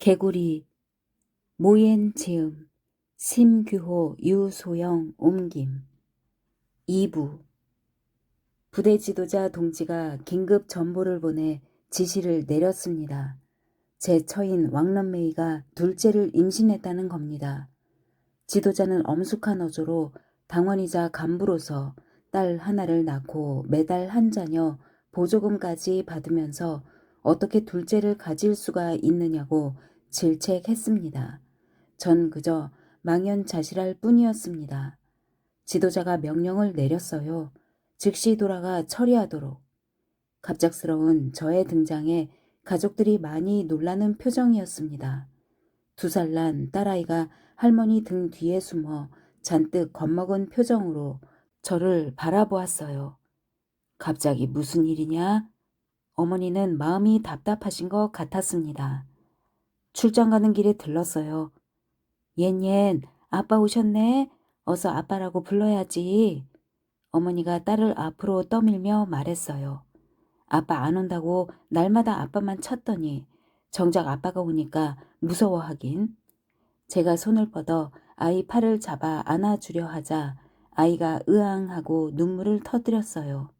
개구리 모옌 지음 심규호 유소영 옮김 2부 부대 지도자 동지가 긴급 전보를 보내 지시를 내렸습니다. 제 처인 왕런메이가 둘째를 임신했다는 겁니다. 지도자는 엄숙한 어조로 당원이자 간부로서 딸 하나를 낳고 매달 한 자녀 보조금까지 받으면서 어떻게 둘째를 가질 수가 있느냐고 질책했습니다. 전 그저 망연자실할 뿐이었습니다. 지도자가 명령을 내렸어요. 즉시 돌아가 처리하도록. 갑작스러운 저의 등장에 가족들이 많이 놀라는 표정이었습니다. 2살 난 딸아이가 할머니 등 뒤에 숨어 잔뜩 겁먹은 표정으로 저를 바라보았어요. 갑자기 무슨 일이냐? 어머니는 마음이 답답하신 것 같았습니다. 출장 가는 길에 들렀어요. 옌옌, 아빠 오셨네? 어서 아빠라고 불러야지. 어머니가 딸을 앞으로 떠밀며 말했어요. 아빠 안 온다고 날마다 아빠만 찾더니 정작 아빠가 오니까 무서워하긴. 제가 손을 뻗어 아이 팔을 잡아 안아주려 하자 아이가 으앙하고 눈물을 터뜨렸어요.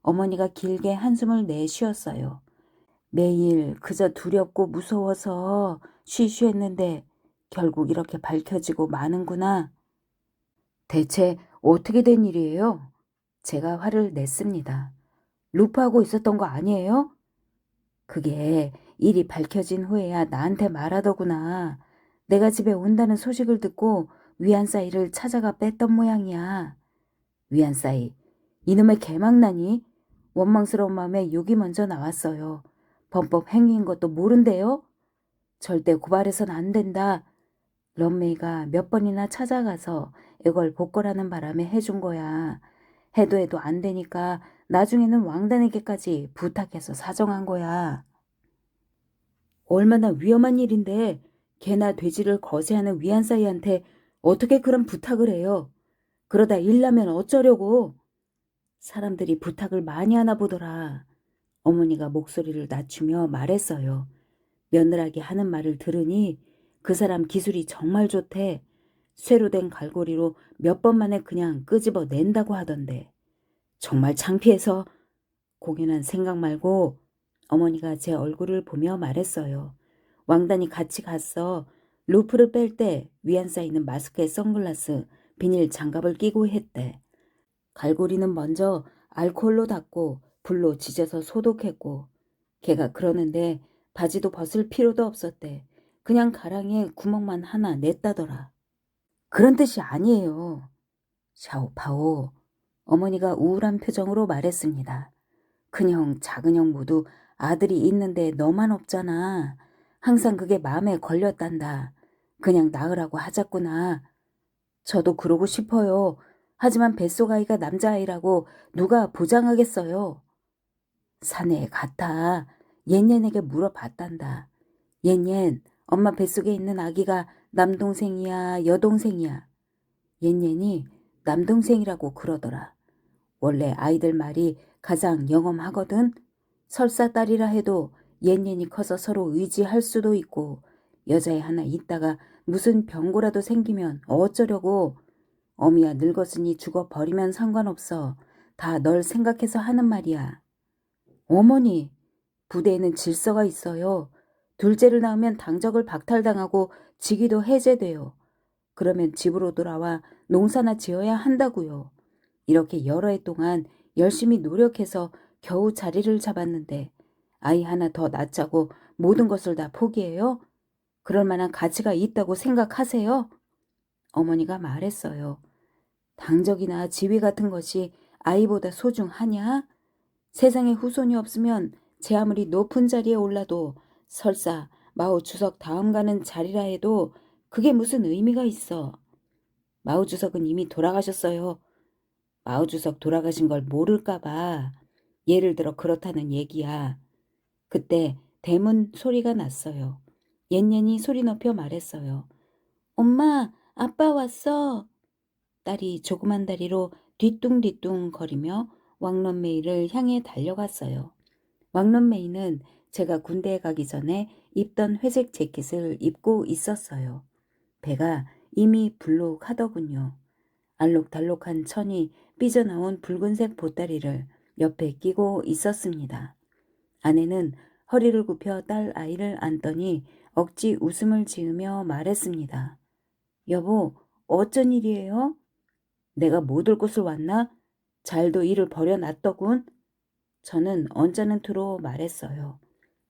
어머니가 길게 한숨을 내쉬었어요. 매일 그저 두렵고 무서워서 쉬쉬했는데 결국 이렇게 밝혀지고 마는구나. 대체 어떻게 된 일이에요? 제가 화를 냈습니다. 루프하고 있었던 거 아니에요? 그게 일이 밝혀진 후에야 나한테 말하더구나. 내가 집에 온다는 소식을 듣고 위안싸이를 찾아가 뺐던 모양이야. 위안싸이, 이놈의 개망나니? 원망스러운 마음에 욕이 먼저 나왔어요. 범법 행위인 것도 모른대요? 절대 고발해선 안 된다. 런메이가 몇 번이나 찾아가서 이걸 복거라는 바람에 해준 거야. 해도 안 되니까 나중에는 왕단에게까지 부탁해서 사정한 거야. 얼마나 위험한 일인데 개나 돼지를 거세하는 위안싸이한테 어떻게 그런 부탁을 해요? 그러다 일나면 어쩌려고? 사람들이 부탁을 많이 하나 보더라. 어머니가 목소리를 낮추며 말했어요. 며느라기 하는 말을 들으니 그 사람 기술이 정말 좋대. 쇠로 된 갈고리로 몇 번 만에 그냥 끄집어 낸다고 하던데. 정말 창피해서. 공연한 생각 말고 어머니가 제 얼굴을 보며 말했어요. 왕단이 같이 갔어. 루프를 뺄 때 위안 쌓이는 마스크에 선글라스, 비닐 장갑을 끼고 했대. 갈고리는 먼저 알코올로 닦고 불로 지져서 소독했고 걔가 그러는데 바지도 벗을 필요도 없었대. 그냥 가랑이에 구멍만 하나 냈다더라. 그런 뜻이 아니에요. 샤오파오, 어머니가 우울한 표정으로 말했습니다. 큰형, 작은형 모두 아들이 있는데 너만 없잖아. 항상 그게 마음에 걸렸단다. 그냥 낳으라고 하자꾸나. 저도 그러고 싶어요. 하지만 뱃속아이가 남자아이라고 누가 보장하겠어요. 사내에 갔다. 옌옌에게 물어봤단다. 옌옌, 엄마 뱃속에 있는 아기가 남동생이야, 여동생이야. 옌옌이 남동생이라고 그러더라. 원래 아이들 말이 가장 영험하거든. 설사 딸이라 해도 옌옌이 커서 서로 의지할 수도 있고 여자애 하나 있다가 무슨 병고라도 생기면 어쩌려고. 어미야 늙었으니 죽어버리면 상관없어. 다 널 생각해서 하는 말이야. 어머니, 부대에는 질서가 있어요. 둘째를 낳으면 당적을 박탈당하고 직위도 해제돼요. 그러면 집으로 돌아와 농사나 지어야 한다고요. 이렇게 여러 해 동안 열심히 노력해서 겨우 자리를 잡았는데 아이 하나 더 낳자고 모든 것을 다 포기해요? 그럴 만한 가치가 있다고 생각하세요? 어머니가 말했어요. 당적이나 지위 같은 것이 아이보다 소중하냐? 세상에 후손이 없으면 제 아무리 높은 자리에 올라도 설사 마오 주석 다음 가는 자리라 해도 그게 무슨 의미가 있어. 마오 주석은 이미 돌아가셨어요. 마오 주석 돌아가신 걸 모를까 봐. 예를 들어 그렇다는 얘기야. 그때 대문 소리가 났어요. 옌옌이 소리 높여 말했어요. 엄마, 아빠 왔어. 딸이 조그만 다리로 뒤뚱뒤뚱 거리며 왕런메이를 향해 달려갔어요. 왕런메이는 제가 군대에 가기 전에 입던 회색 재킷을 입고 있었어요. 배가 이미 불룩하더군요. 알록달록한 천이 삐져나온 붉은색 보따리를 옆에 끼고 있었습니다. 아내는 허리를 굽혀 딸 아이를 안더니 억지 웃음을 지으며 말했습니다. 여보, 어쩐 일이에요? 내가 못 올 곳을 왔나? 잘도 일을 버려놨더군. 저는 언짢은 투로 말했어요.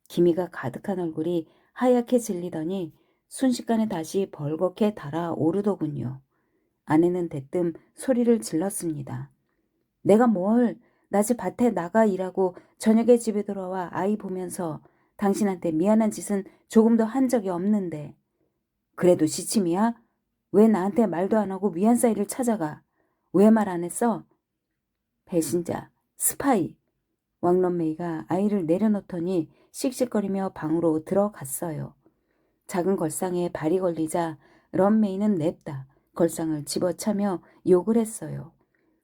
기미가 가득한 얼굴이 하얗게 질리더니 순식간에 다시 벌겋게 달아오르더군요. 아내는 대뜸 소리를 질렀습니다. 내가 뭘, 낮에 밭에 나가 일하고 저녁에 집에 돌아와 아이 보면서 당신한테 미안한 짓은 조금도 한 적이 없는데. 그래도 시침이야? 왜 나한테 말도 안 하고 위안사이를 찾아가? 왜 말 안 했어? 배신자, 스파이. 왕런메이가 아이를 내려놓더니 씩씩거리며 방으로 들어갔어요. 작은 걸상에 발이 걸리자 런메이는 냅다 걸상을 집어차며 욕을 했어요.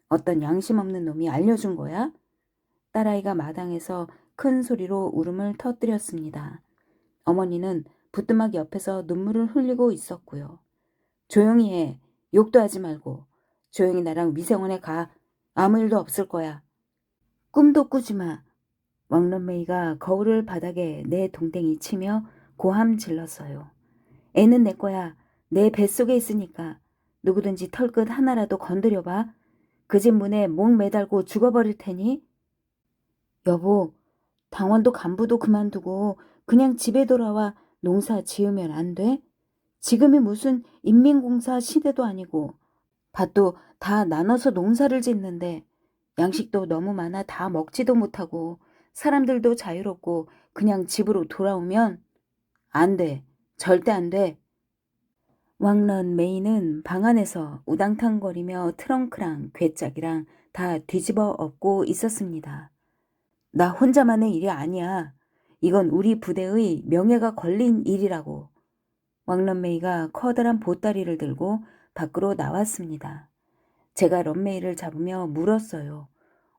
어떤 양심 없는 놈이 알려준 거야? 딸아이가 마당에서 큰 소리로 울음을 터뜨렸습니다. 어머니는 부뚜막 옆에서 눈물을 흘리고 있었고요. 조용히 해. 욕도 하지 말고. 조용히 나랑 위생원에 가. 아무 일도 없을 거야. 꿈도 꾸지 마. 왕런메이가 거울을 바닥에 내 동댕이 치며 고함 질렀어요. 애는 내 거야. 내 뱃속에 있으니까. 누구든지 털끝 하나라도 건드려봐. 그 집 문에 목 매달고 죽어버릴 테니. 여보, 당원도 간부도 그만두고 그냥 집에 돌아와 농사 지으면 안 돼? 지금이 무슨 인민공사 시대도 아니고 밭도 다 나눠서 농사를 짓는데 양식도 너무 많아 다 먹지도 못하고 사람들도 자유롭고 그냥 집으로 돌아오면 안 돼. 절대 안 돼. 왕런 메이는 방 안에서 우당탕거리며 트렁크랑 괴짝이랑 다 뒤집어 엎고 있었습니다. 나 혼자만의 일이 아니야. 이건 우리 부대의 명예가 걸린 일이라고. 왕런메이가 커다란 보따리를 들고 밖으로 나왔습니다. 제가 런메이를 잡으며 물었어요.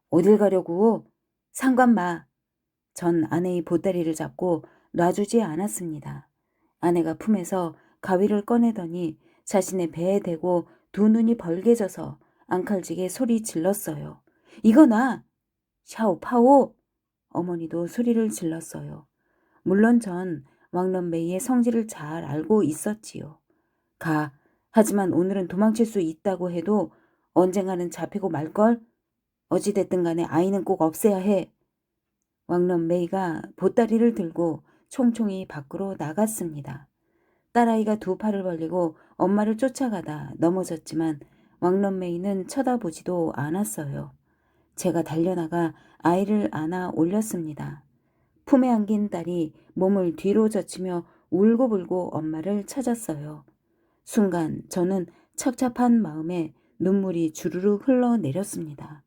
어딜 가려고? 상관 마. 전 아내의 보따리를 잡고 놔주지 않았습니다. 아내가 품에서 가위를 꺼내더니 자신의 배에 대고 두 눈이 벌게져서 앙칼지게 소리 질렀어요. 이거 나! 샤오파오! 어머니도 소리를 질렀어요. 물론 전 왕런메이의 성질을 잘 알고 있었지요. 가. 하지만 오늘은 도망칠 수 있다고 해도 언젠가는 잡히고 말걸? 어찌됐든 간에 아이는 꼭 없애야 해. 왕런메이가 보따리를 들고 총총히 밖으로 나갔습니다. 딸아이가 두 팔을 벌리고 엄마를 쫓아가다 넘어졌지만 왕런메이는 쳐다보지도 않았어요. 제가 달려나가 아이를 안아 올렸습니다. 품에 안긴 딸이 몸을 뒤로 젖히며 울고불고 엄마를 찾았어요. 순간 저는 착잡한 마음에 눈물이 주르륵 흘러내렸습니다.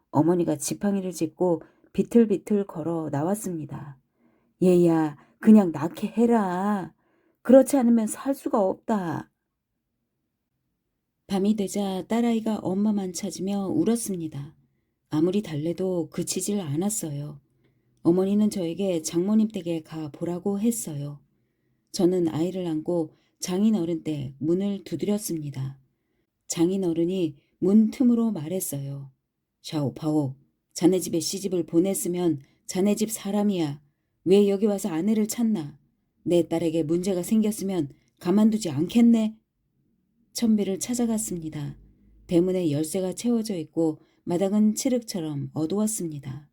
어머니가 지팡이를 짚고 비틀비틀 걸어 나왔습니다. 얘야, 그냥 낳게 해라. 그렇지 않으면 살 수가 없다. 밤이 되자 딸아이가 엄마만 찾으며 울었습니다. 아무리 달래도 그치질 않았어요. 어머니는 저에게 장모님 댁에 가 보라고 했어요. 저는 아이를 안고 장인어른 댁 문을 두드렸습니다. 장인어른이 문 틈으로 말했어요. 샤오파오, 자네 집에 시집을 보냈으면 자네 집 사람이야. 왜 여기 와서 아내를 찾나? 내 딸에게 문제가 생겼으면 가만두지 않겠네. 천비를 찾아갔습니다. 대문에 열쇠가 채워져 있고 마당은 칠흑처럼 어두웠습니다.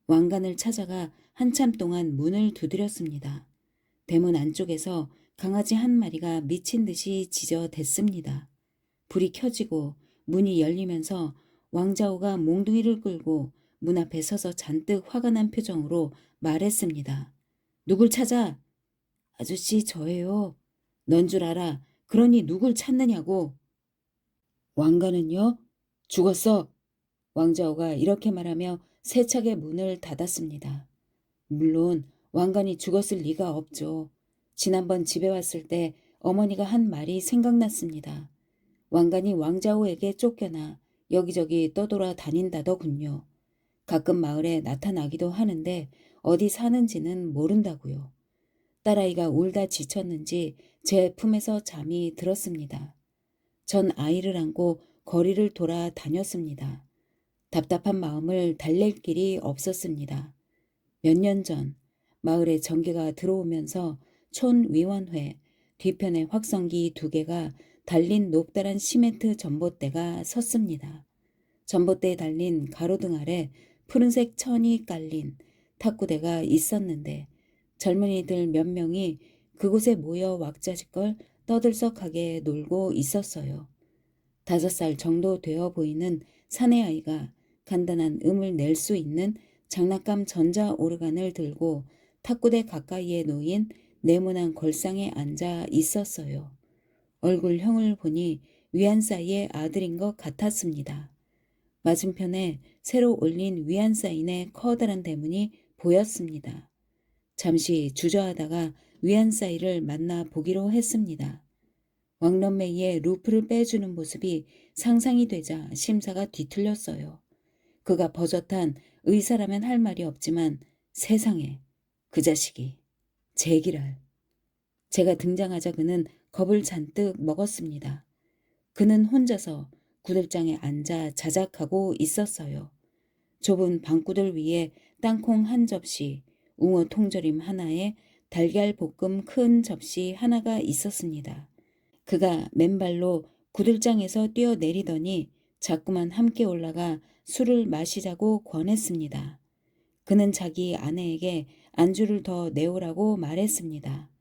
왕관을 찾아가 한참 동안 문을 두드렸습니다. 대문 안쪽에서 강아지 한 마리가 미친 듯이 짖어댔습니다. 불이 켜지고 문이 열리면서 왕자오가 몽둥이를 끌고 문 앞에 서서 잔뜩 화가 난 표정으로 말했습니다. 누굴 찾아? 아저씨 저예요. 넌 줄 알아. 그러니 누굴 찾느냐고. 왕가는요? 죽었어. 왕자오가 이렇게 말하며 세차게 문을 닫았습니다. 물론 왕관이 죽었을 리가 없죠. 지난번 집에 왔을 때 어머니가 한 말이 생각났습니다. 왕관이 왕자오에게 쫓겨나 여기저기 떠돌아 다닌다더군요. 가끔 마을에 나타나기도 하는데 어디 사는지는 모른다고요. 딸아이가 울다 지쳤는지 제 품에서 잠이 들었습니다. 전 아이를 안고 거리를 돌아 다녔습니다. 답답한 마음을 달랠 길이 없었습니다. 몇 년 전 마을에 전기가 들어오면서 촌위원회 뒤편에 확성기 2개가 달린 높다란 시멘트 전봇대가 섰습니다. 전봇대에 달린 가로등 아래 푸른색 천이 깔린 탁구대가 있었는데 젊은이들 몇 명이 그곳에 모여 왁자지껄 떠들썩하게 놀고 있었어요. 5살 정도 되어 보이는 사내아이가 간단한 음을 낼 수 있는 장난감 전자 오르간을 들고 탁구대 가까이에 놓인 네모난 걸상에 앉아 있었어요. 얼굴형을 보니 위안사이의 아들인 것 같았습니다. 맞은편에 새로 올린 위안사인의 커다란 대문이 보였습니다. 잠시 주저하다가 위안사이를 만나 보기로 했습니다. 왕런메이의 루프를 빼주는 모습이 상상이 되자 심사가 뒤틀렸어요. 그가 버젓한 의사라면 할 말이 없지만 세상에 그 자식이 제기랄. 제가 등장하자 그는 겁을 잔뜩 먹었습니다. 그는 혼자서 구들장에 앉아 자작하고 있었어요. 좁은 방구들 위에 땅콩 한 접시, 웅어 통조림 하나에 달걀 볶음 큰 접시 하나가 있었습니다. 그가 맨발로 구들장에서 뛰어내리더니 자꾸만 함께 올라가 술을 마시자고 권했습니다. 그는 자기 아내에게 안주를 더 내오라고 말했습니다.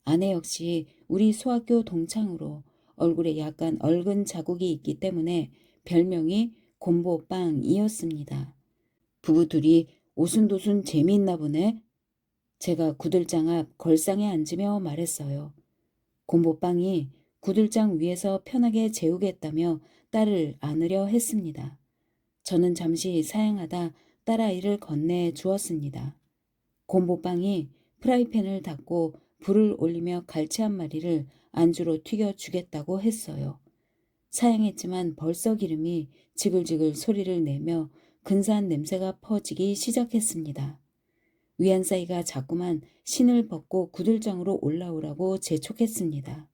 아내 역시 우리 소학교 동창으로 얼굴에 약간 얼근 자국이 있기 때문에 별명이 곰보빵이었습니다. 부부 둘이 오순도순 재미있나 보네. 제가 구들장 앞 걸상에 앉으며 말했어요. 곰보빵이 구들장 위에서 편하게 재우겠다며 딸을 안으려 했습니다. 저는 잠시 사양하다 딸아이를 건네 주었습니다. 곰보빵이 프라이팬을 닫고 불을 올리며 갈치 한 마리를 안주로 튀겨주겠다고 했어요. 사양했지만 벌써 기름이 지글지글 소리를 내며 근사한 냄새가 퍼지기 시작했습니다. 위안사이가 자꾸만 신을 벗고 구들장으로 올라오라고 재촉했습니다.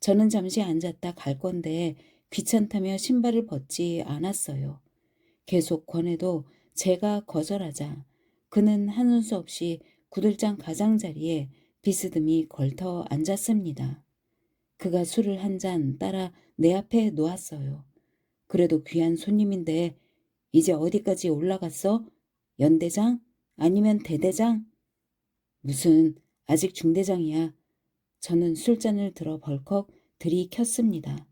저는 잠시 앉았다 갈 건데 귀찮다며 신발을 벗지 않았어요. 계속 권해도 제가 거절하자 그는 하는 수 없이 구들장 가장자리에 비스듬히 걸터 앉았습니다. 그가 술을 한 잔 따라 내 앞에 놓았어요. 그래도 귀한 손님인데 이제 어디까지 올라갔어? 연대장? 아니면 대대장? 무슨 아직 중대장이야. 저는 술잔을 들어 벌컥 들이켰습니다.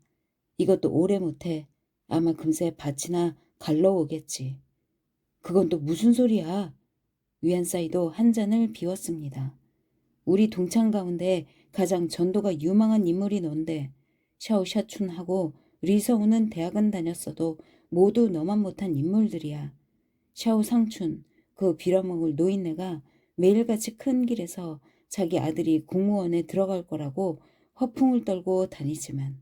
이것도 오래 못해. 아마 금세 밭이나 갈러 오겠지. 그건 또 무슨 소리야. 위안사이도 한 잔을 비웠습니다. 우리 동창 가운데 가장 전도가 유망한 인물이 넌데 샤오샤춘하고 리서우는 대학은 다녔어도 모두 너만 못한 인물들이야. 샤오상춘, 그 빌어먹을 노인네가 매일같이 큰 길에서 자기 아들이 국무원에 들어갈 거라고 허풍을 떨고 다니지만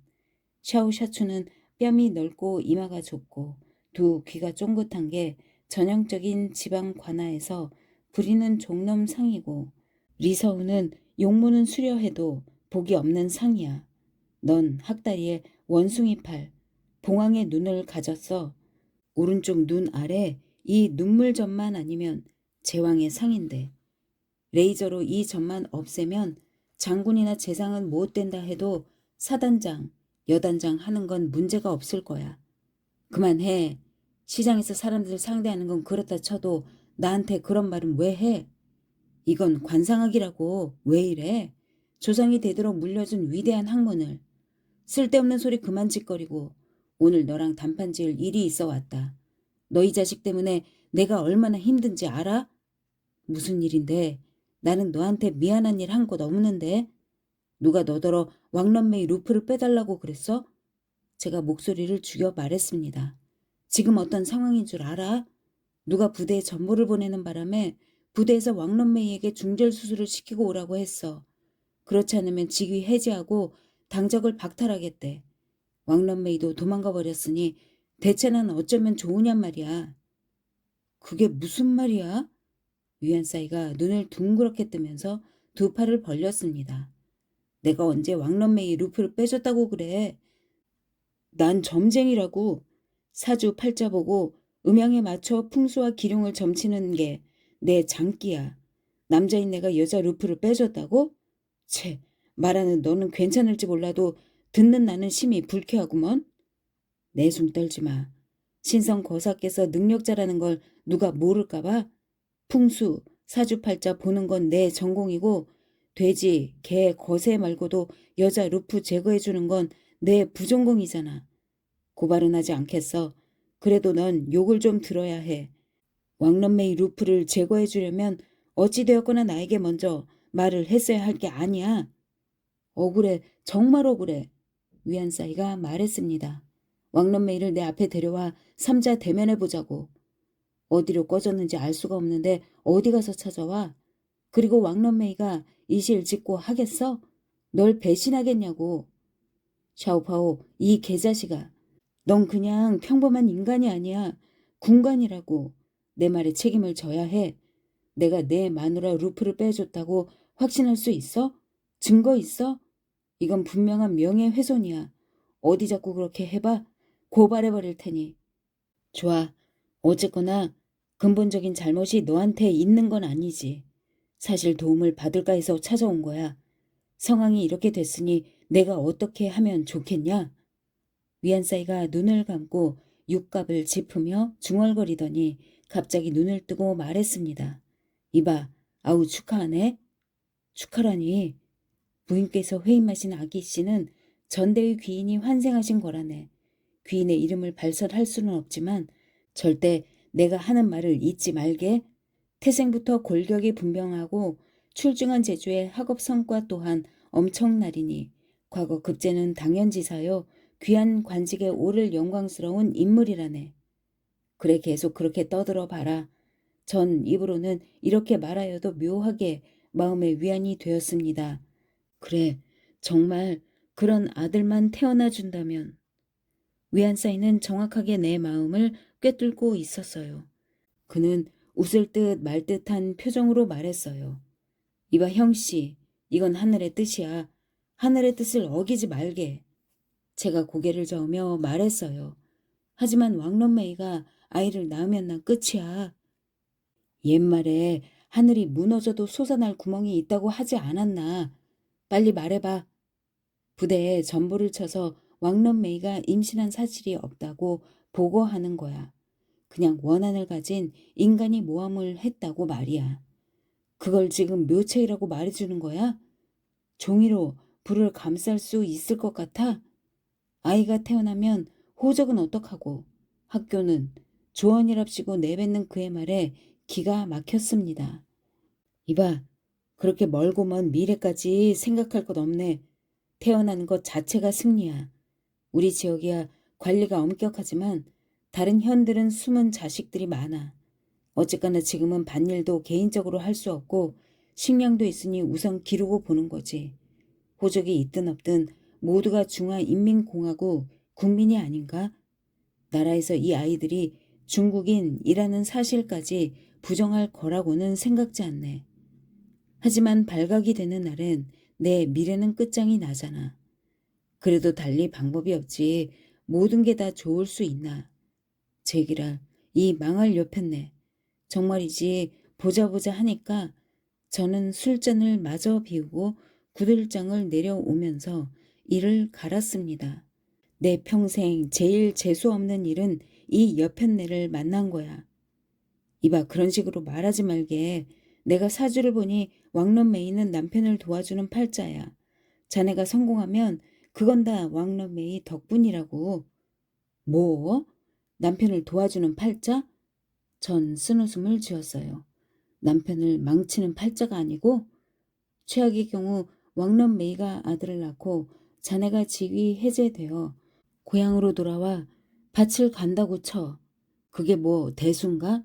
샤오샤춘은 뺨이 넓고 이마가 좁고 두 귀가 쫑긋한 게 전형적인 지방 관아에서 부리는 종놈 상이고 리서우는 용모는 수려해도 복이 없는 상이야. 넌 학다리에 원숭이팔, 봉황의 눈을 가졌어. 오른쪽 눈 아래 이 눈물점만 아니면 제왕의 상인데 레이저로 이 점만 없애면 장군이나 재상은 못 된다 해도 사단장, 여단장 하는 건 문제가 없을 거야. 그만해. 시장에서 사람들 상대하는 건 그렇다 쳐도 나한테 그런 말은 왜 해? 이건 관상학이라고. 왜 이래? 조상이 되도록 물려준 위대한 학문을. 쓸데없는 소리 그만 짓거리고 오늘 너랑 단판 지을 일이 있어 왔다. 너희 자식 때문에 내가 얼마나 힘든지 알아? 무슨 일인데? 나는 너한테 미안한 일 한 곳 없는데? 누가 너더러 왕런메이 루프를 빼달라고 그랬어? 제가 목소리를 죽여 말했습니다. 지금 어떤 상황인 줄 알아? 누가 부대에 전보를 보내는 바람에 부대에서 왕런메이에게 중절 수술을 시키고 오라고 했어. 그렇지 않으면 직위 해지하고 당적을 박탈하겠대. 왕런메이도 도망가 버렸으니 대체 난 어쩌면 좋으냔 말이야. 그게 무슨 말이야? 위안사이가 눈을 둥그렇게 뜨면서 두 팔을 벌렸습니다. 내가 언제 왕런메이 루프를 빼줬다고 그래. 난 점쟁이라고. 사주 팔자 보고 음양에 맞춰 풍수와 기룡을 점치는 게 내 장기야. 남자인 내가 여자 루프를 빼줬다고? 채, 말하는 너는 괜찮을지 몰라도 듣는 나는 심히 불쾌하구먼. 내숭 떨지 마. 신성 거사께서 능력자라는 걸 누가 모를까 봐? 풍수, 사주팔자 보는 건 내 전공이고 돼지, 개, 거새 말고도 여자 루프 제거해주는 건 내 부전공이잖아. 고발은 하지 않겠어. 그래도 넌 욕을 좀 들어야 해. 왕런메이 루프를 제거해주려면 어찌되었거나 나에게 먼저 말을 했어야 할 게 아니야. 억울해. 정말 억울해. 위안사이가 말했습니다. 왕런메이를 내 앞에 데려와 삼자 대면해보자고. 어디로 꺼졌는지 알 수가 없는데 어디 가서 찾아와? 그리고 왕런메이가 이실 짓고 하겠어? 널 배신하겠냐고. 샤오파오, 이 개자식아. 넌 그냥 평범한 인간이 아니야. 군관이라고. 내 말에 책임을 져야 해. 내가 내 마누라 루프를 빼줬다고 확신할 수 있어? 증거 있어? 이건 분명한 명예훼손이야. 어디 자꾸 그렇게 해봐. 고발해버릴 테니. 좋아. 어쨌거나 근본적인 잘못이 너한테 있는 건 아니지. 사실 도움을 받을까 해서 찾아온 거야. 상황이 이렇게 됐으니 내가 어떻게 하면 좋겠냐? 위안사이가 눈을 감고 육갑을 짚으며 중얼거리더니 갑자기 눈을 뜨고 말했습니다. 이봐, 아우 축하하네. 축하라니. 부인께서 회임하신 아기 씨는 전대의 귀인이 환생하신 거라네. 귀인의 이름을 발설할 수는 없지만 절대 내가 하는 말을 잊지 말게. 태생부터 골격이 분명하고 출중한 재주의 학업 성과 또한 엄청나리니 과거 급제는 당연지사요 귀한 관직에 오를 영광스러운 인물이라네. 그래 계속 그렇게 떠들어 봐라. 전 입으로는 이렇게 말하여도 묘하게 마음에 위안이 되었습니다. 그래, 정말 그런 아들만 태어나 준다면. 위안사이는 정확하게 내 마음을 꿰뚫고 있었어요. 그는 웃을 듯 말 듯한 표정으로 말했어요. 이봐 형씨, 이건 하늘의 뜻이야. 하늘의 뜻을 어기지 말게. 제가 고개를 저으며 말했어요. 하지만 왕런메이가 아이를 낳으면 난 끝이야. 옛말에 하늘이 무너져도 솟아날 구멍이 있다고 하지 않았나. 빨리 말해봐. 부대에 전보를 쳐서 왕런메이가 임신한 사실이 없다고 보고하는 거야. 그냥 원한을 가진 인간이 모함을 했다고 말이야. 그걸 지금 묘책이라고 말해주는 거야? 종이로 불을 감쌀 수 있을 것 같아? 아이가 태어나면 호적은 어떡하고 학교는 조언이랍시고 내뱉는 그의 말에 기가 막혔습니다. 이봐, 그렇게 멀고 먼 미래까지 생각할 것 없네. 태어나는 것 자체가 승리야. 우리 지역이야 관리가 엄격하지만 다른 현들은 숨은 자식들이 많아. 어쨌거나 지금은 밭일도 개인적으로 할 수 없고 식량도 있으니 우선 기르고 보는 거지. 호적이 있든 없든 모두가 중화인민공화국 국민이 아닌가? 나라에서 이 아이들이 중국인이라는 사실까지 부정할 거라고는 생각지 않네. 하지만 발각이 되는 날엔 내 미래는 끝장이 나잖아. 그래도 달리 방법이 없지. 모든 게 다 좋을 수 있나. 제기라 이 망할 여편네. 정말이지 보자 보자 하니까 저는 술잔을 마저 비우고 구들장을 내려오면서 이를 갈았습니다. 내 평생 제일 재수없는 일은 이 여편네를 만난 거야. 이봐 그런 식으로 말하지 말게. 내가 사주를 보니 왕런메이는 남편을 도와주는 팔자야. 자네가 성공하면 그건 다 왕런메이 덕분이라고. 뭐? 남편을 도와주는 팔자? 전 쓴웃음을 지었어요. 남편을 망치는 팔자가 아니고 최악의 경우 왕런메이가 아들을 낳고 자네가 직위 해제되어 고향으로 돌아와 밭을 간다고 쳐. 그게 뭐 대수인가?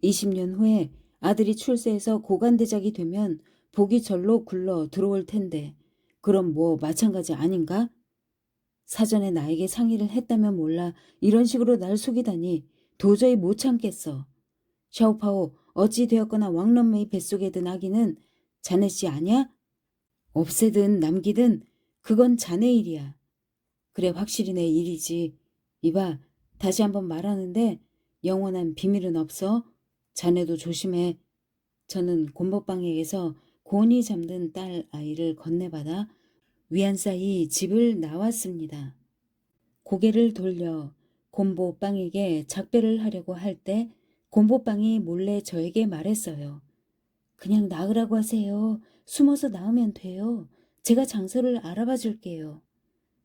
20년 후에 아들이 출세해서 고관대작이 되면 복이 절로 굴러 들어올 텐데 그럼 뭐 마찬가지 아닌가? 사전에 나에게 상의를 했다면 몰라 이런 식으로 날 속이다니 도저히 못 참겠어. 샤오파오 어찌 되었거나 왕런메이 뱃속에 든 아기는 자네 씨 아냐? 없애든 남기든 그건 자네 일이야. 그래 확실히 내 일이지. 이봐 다시 한번 말하는데 영원한 비밀은 없어. 자네도 조심해. 저는 곰보방에게서 곤히 잠든 딸 아이를 건네받아 위안사이 집을 나왔습니다. 고개를 돌려 곰보빵에게 작별을 하려고 할 때 곰보빵이 몰래 저에게 말했어요. 그냥 나으라고 하세요. 숨어서 나으면 돼요. 제가 장소를 알아봐 줄게요.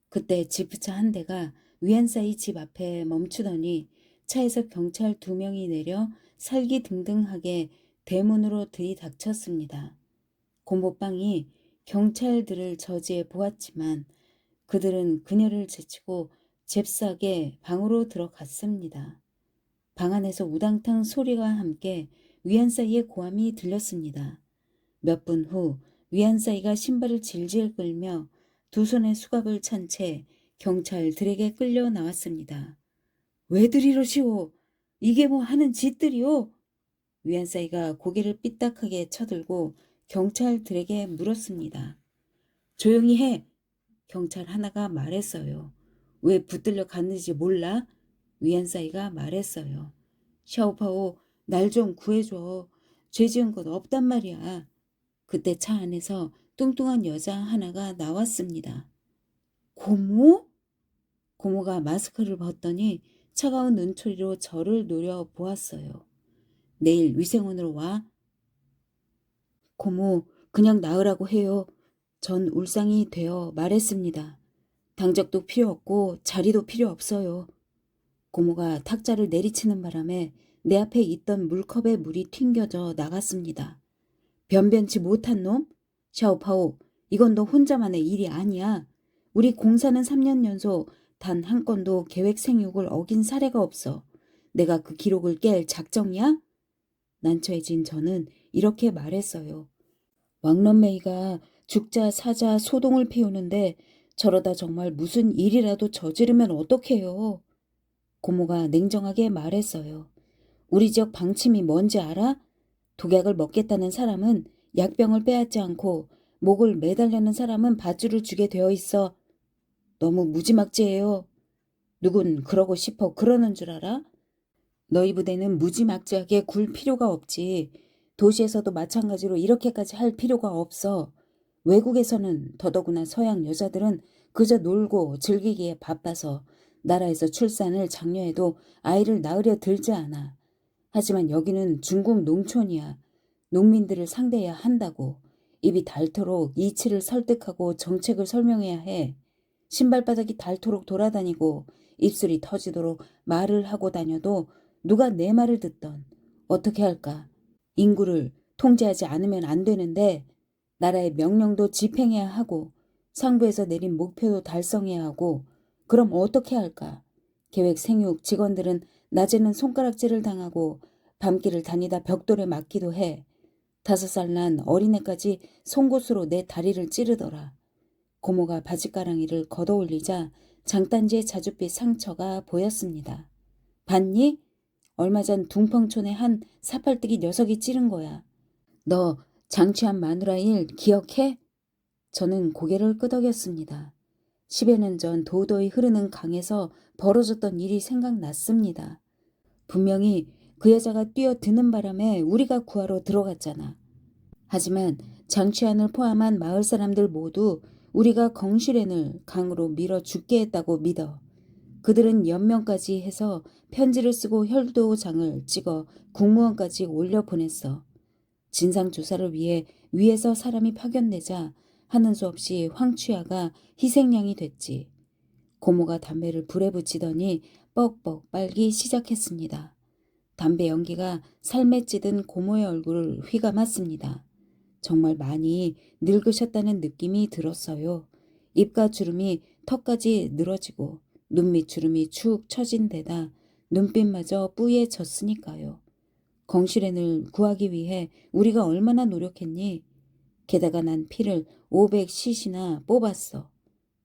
그때 지프차 한 대가 위안사이 집 앞에 멈추더니 차에서 경찰 2명이 내려 살기등등하게 대문으로 들이닥쳤습니다. 곰보빵이 경찰들을 저지해 보았지만 그들은 그녀를 제치고 잽싸게 방으로 들어갔습니다. 방 안에서 우당탕 소리와 함께 위안사이의 고함이 들렸습니다. 몇 분 후 위안사이가 신발을 질질 끌며 두 손에 수갑을 찬 채 경찰들에게 끌려 나왔습니다. 왜들 이러시오? 이게 뭐 하는 짓들이오? 위안사이가 고개를 삐딱하게 쳐들고 경찰들에게 물었습니다. 조용히 해. 경찰 하나가 말했어요. 왜 붙들려 갔는지 몰라? 위안사이가 말했어요. 샤오파오, 날 좀 구해줘. 죄 지은 것 없단 말이야. 그때 차 안에서 뚱뚱한 여자 하나가 나왔습니다. 고모? 고모가 마스크를 벗더니 차가운 눈초리로 저를 노려보았어요. 내일 위생원으로 와. 고모, 그냥 나으라고 해요. 전 울상이 되어 말했습니다. 당적도 필요 없고 자리도 필요 없어요. 고모가 탁자를 내리치는 바람에 내 앞에 있던 물컵에 물이 튕겨져 나갔습니다. 변변치 못한 놈? 샤오파오, 이건 너 혼자만의 일이 아니야. 우리 공사는 3년 연속 단 한 건도 계획 생육을 어긴 사례가 없어. 내가 그 기록을 깰 작정이야? 난처해진 저는 이렇게 말했어요. 왕런메이가 죽자 사자 소동을 피우는데 저러다 정말 무슨 일이라도 저지르면 어떡해요. 고모가 냉정하게 말했어요. 우리 지역 방침이 뭔지 알아? 독약을 먹겠다는 사람은 약병을 빼앗지 않고 목을 매달려는 사람은 밧줄을 주게 되어 있어. 너무 무지막지해요. 누군 그러고 싶어 그러는 줄 알아? 너희 부대는 무지막지하게 굴 필요가 없지. 도시에서도 마찬가지로 이렇게까지 할 필요가 없어. 외국에서는 더더구나 서양 여자들은 그저 놀고 즐기기에 바빠서 나라에서 출산을 장려해도 아이를 낳으려 들지 않아. 하지만 여기는 중국 농촌이야. 농민들을 상대해야 한다고. 입이 닳도록 이치를 설득하고 정책을 설명해야 해. 신발바닥이 닳도록 돌아다니고 입술이 터지도록 말을 하고 다녀도 누가 내 말을 듣던 어떻게 할까? 인구를 통제하지 않으면 안 되는데 나라의 명령도 집행해야 하고 상부에서 내린 목표도 달성해야 하고 그럼 어떻게 할까? 계획 생육 직원들은 낮에는 손가락질을 당하고 밤길을 다니다 벽돌에 맞기도 해. 5살 난 어린애까지 송곳으로 내 다리를 찌르더라. 고모가 바지가랑이를 걷어올리자 장단지의 자줏빛 상처가 보였습니다. 봤니? 얼마 전 둥펑촌에 한 사팔뜨기 녀석이 찌른 거야. 너 장취한 마누라 일 기억해? 저는 고개를 끄덕였습니다. 10여 년 전 도도히 흐르는 강에서 벌어졌던 일이 생각났습니다. 분명히 그 여자가 뛰어드는 바람에 우리가 구하러 들어갔잖아. 하지만 장취한을 포함한 마을 사람들 모두 우리가 공실엔을 강으로 밀어 죽게 했다고 믿어. 그들은 연명까지 해서 편지를 쓰고 혈도장을 찍어 국무원까지 올려보냈어. 진상조사를 위해 위에서 사람이 파견되자 하는 수 없이 황취아가 희생양이 됐지. 고모가 담배를 불에 붙이더니 뻑뻑 빨기 시작했습니다. 담배 연기가 살에 찌든 고모의 얼굴을 휘감았습니다. 정말 많이 늙으셨다는 느낌이 들었어요. 입가 주름이 턱까지 늘어지고 눈밑 주름이 축 처진 데다 눈빛마저 뿌얘졌으니까요. 공실엔을 구하기 위해 우리가 얼마나 노력했니? 게다가 난 피를 500cc나 뽑았어.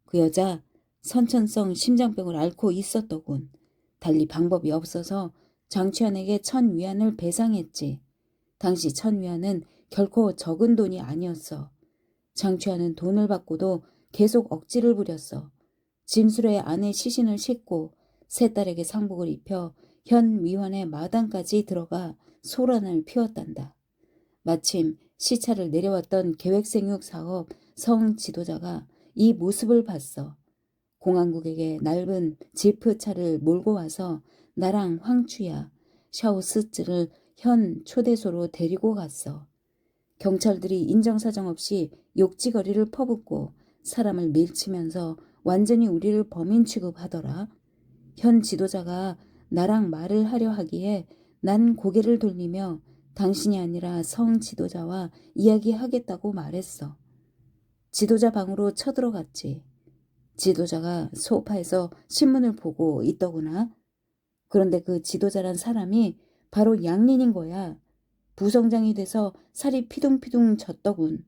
그 여자 선천성 심장병을 앓고 있었더군. 달리 방법이 없어서 장취환에게 1000위안을 배상했지. 당시 1,000위안은 결코 적은 돈이 아니었어. 장취하는 돈을 받고도 계속 억지를 부렸어. 짐수레 아내 시신을 싣고 세 딸에게 상복을 입혀 현 위원회 마당까지 들어가 소란을 피웠단다. 마침 시차를 내려왔던 계획생육 사업 성 지도자가 이 모습을 봤어. 공항국에게 넓은 지프차를 몰고 와서 나랑 황추야, 샤오스즈를 현 초대소로 데리고 갔어. 경찰들이 인정사정 없이 욕지거리를 퍼붓고 사람을 밀치면서 완전히 우리를 범인 취급하더라. 현 지도자가 나랑 말을 하려 하기에 난 고개를 돌리며 당신이 아니라 성 지도자와 이야기하겠다고 말했어. 지도자 방으로 쳐들어갔지. 지도자가 소파에서 신문을 보고 있더구나. 그런데 그 지도자란 사람이 바로 양린인 거야. 부성장이 돼서 살이 피둥피둥 졌더군.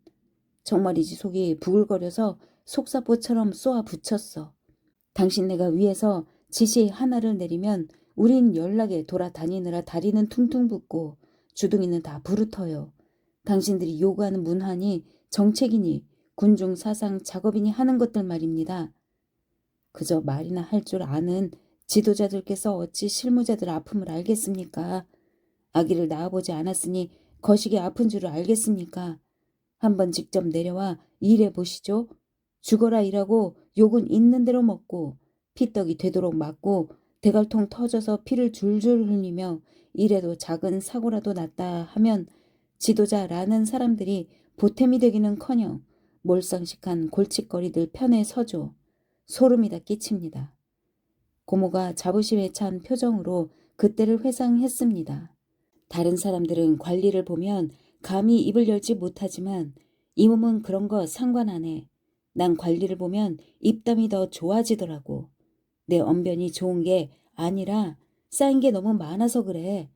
정말이지 속이 부글거려서 속사포처럼 쏘아 붙였어. 당신네가 위에서 지시 하나를 내리면 우린 연락에 돌아다니느라 다리는 퉁퉁 붓고 주둥이는 다 부르터요. 당신들이 요구하는 문화니 정책이니 군중 사상 작업이니 하는 것들 말입니다. 그저 말이나 할 줄 아는 지도자들께서 어찌 실무자들 아픔을 알겠습니까? 아기를 낳아보지 않았으니 거시기 아픈 줄을 알겠습니까? 한번 직접 내려와 일해 보시죠. 죽어라 일하고 욕은 있는 대로 먹고 피떡이 되도록 맞고 대갈통 터져서 피를 줄줄 흘리며 이래도 작은 사고라도 났다 하면 지도자라는 사람들이 보탬이 되기는커녕 몰상식한 골칫거리들 편에 서죠. 소름이 다 끼칩니다. 고모가 자부심에 찬 표정으로 그때를 회상했습니다. 다른 사람들은 관리를 보면 감히 입을 열지 못하지만 이 몸은 그런 거 상관 안 해. 난 관리를 보면 입담이 더 좋아지더라고. 내 언변이 좋은 게 아니라 쌓인 게 너무 많아서 그래.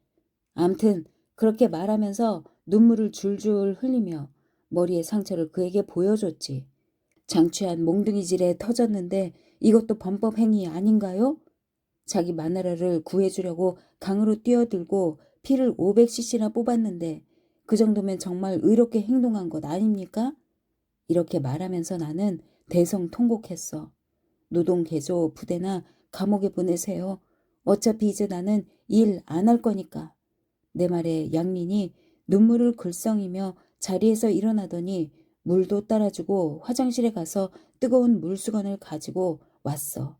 암튼 그렇게 말하면서 눈물을 줄줄 흘리며 머리의 상처를 그에게 보여줬지. 장취한 몽둥이질에 터졌는데 이것도 범법 행위 아닌가요? 자기 마누라를 구해주려고 강으로 뛰어들고 피를 500cc나 뽑았는데 그 정도면 정말 의롭게 행동한 것 아닙니까? 이렇게 말하면서 나는 대성통곡했어. 노동개조 부대나 감옥에 보내세요. 어차피 이제 나는 일 안 할 거니까. 내 말에 양린이 눈물을 글썽이며 자리에서 일어나더니 물도 따라주고 화장실에 가서 뜨거운 물수건을 가지고 왔어.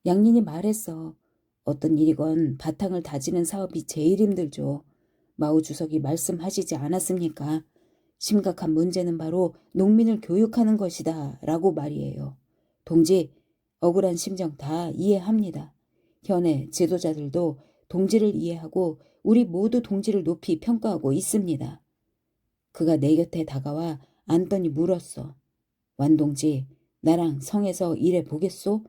양린이 말했어. 어떤 일이건 바탕을 다지는 사업이 제일 힘들죠. 마오 주석이 말씀하시지 않았습니까? 심각한 문제는 바로 농민을 교육하는 것이다 라고 말이에요. 동지, 억울한 심정 다 이해합니다. 현의 지도자들도 동지를 이해하고 우리 모두 동지를 높이 평가하고 있습니다. 그가 내 곁에 다가와 앉더니 물었어. 완동지, 나랑 성에서 일해 보겠소?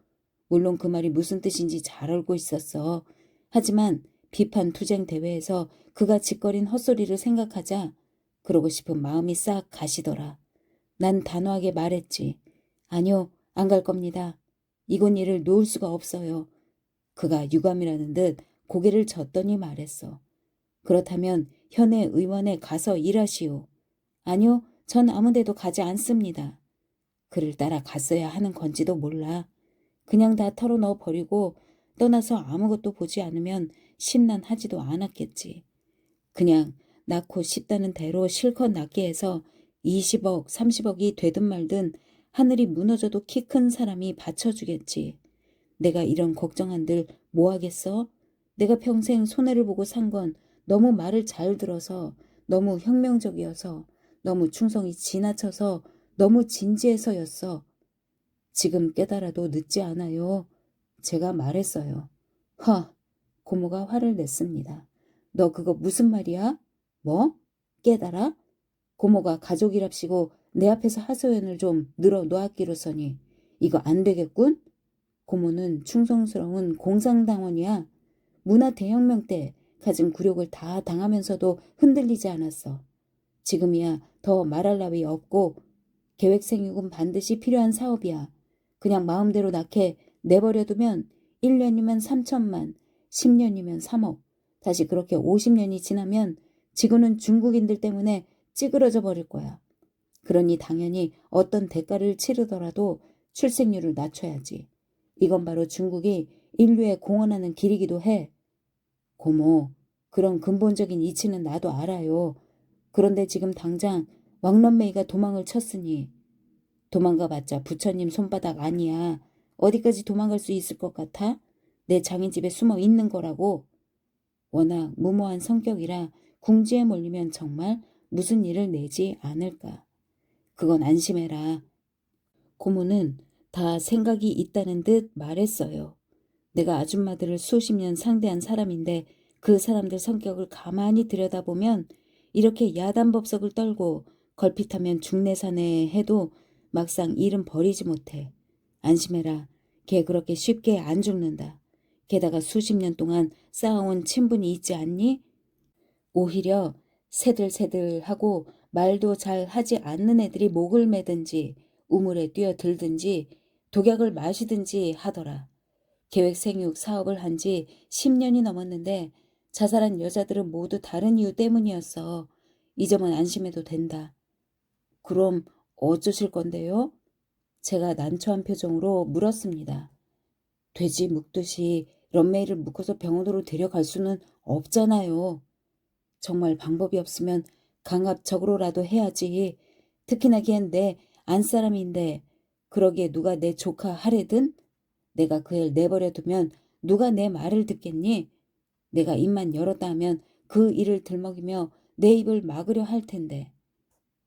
물론 그 말이 무슨 뜻인지 잘 알고 있었어. 하지만 비판 투쟁 대회에서 그가 짓거린 헛소리를 생각하자 그러고 싶은 마음이 싹 가시더라. 난 단호하게 말했지. 아니요, 안 갈 겁니다. 이곳 일을 놓을 수가 없어요. 그가 유감이라는 듯 고개를 젓더니 말했어. 그렇다면 현의 의원에 가서 일하시오. 아니요, 전 아무 데도 가지 않습니다. 그를 따라 갔어야 하는 건지도 몰라. 그냥 다 털어넣어 버리고 떠나서 아무것도 보지 않으면 심란하지도 않았겠지. 그냥 낳고 싶다는 대로 실컷 낳게 해서 20억, 30억이 되든 말든 하늘이 무너져도 키 큰 사람이 받쳐주겠지. 내가 이런 걱정한들 뭐 하겠어? 내가 평생 손해를 보고 산 건 너무 말을 잘 들어서, 너무 혁명적이어서, 너무 충성이 지나쳐서, 너무 진지해서였어. 지금 깨달아도 늦지 않아요. 제가 말했어요. 고모가 화를 냈습니다. 너 그거 무슨 말이야? 뭐? 깨달아? 고모가 가족이랍시고 내 앞에서 하소연을 좀 늘어 놓았기로서니 이거 안 되겠군? 고모는 충성스러운 공상당원이야. 문화대혁명 때 가진 굴욕을 다 당하면서도 흔들리지 않았어. 지금이야 더 말할 나위 없고 계획생육은 반드시 필요한 사업이야. 그냥 마음대로 낳게 내버려두면 1년이면 3천만, 10년이면 3억, 다시 그렇게 50년이 지나면 지구는 중국인들 때문에 찌그러져 버릴 거야. 그러니 당연히 어떤 대가를 치르더라도 출생률을 낮춰야지. 이건 바로 중국이 인류에 공헌하는 길이기도 해. 고모, 그런 근본적인 이치는 나도 알아요. 그런데 지금 당장 왕런메이가 도망을 쳤으니 도망가봤자 부처님 손바닥 아니야. 어디까지 도망갈 수 있을 것 같아? 내 장인집에 숨어 있는 거라고. 워낙 무모한 성격이라 궁지에 몰리면 정말 무슨 일을 내지 않을까. 그건 안심해라. 고모는 다 생각이 있다는 듯 말했어요. 내가 아줌마들을 수십 년 상대한 사람인데 그 사람들 성격을 가만히 들여다보면 이렇게 야단법석을 떨고 걸핏하면 중내사내 해도 막상 일은 버리지 못해. 안심해라. 걔 그렇게 쉽게 안 죽는다. 게다가 수십 년 동안 쌓아온 친분이 있지 않니? 오히려 새들새들하고 말도 잘 하지 않는 애들이 목을 매든지 우물에 뛰어들든지 독약을 마시든지 하더라. 계획생육 사업을 한 지 10년이 넘었는데 자살한 여자들은 모두 다른 이유 때문이었어. 이 점은 안심해도 된다. 그럼 어쩌실 건데요? 제가 난처한 표정으로 물었습니다. 돼지 묶듯이 런메이를 묶어서 병원으로 데려갈 수는 없잖아요. 정말 방법이 없으면 강압적으로라도 해야지. 특히나 걘 내 안사람인데 그러기에 누가 내 조카 하래든? 내가 그 애 내버려 두면 누가 내 말을 듣겠니? 내가 입만 열었다 하면 그 일을 들먹이며 내 입을 막으려 할 텐데.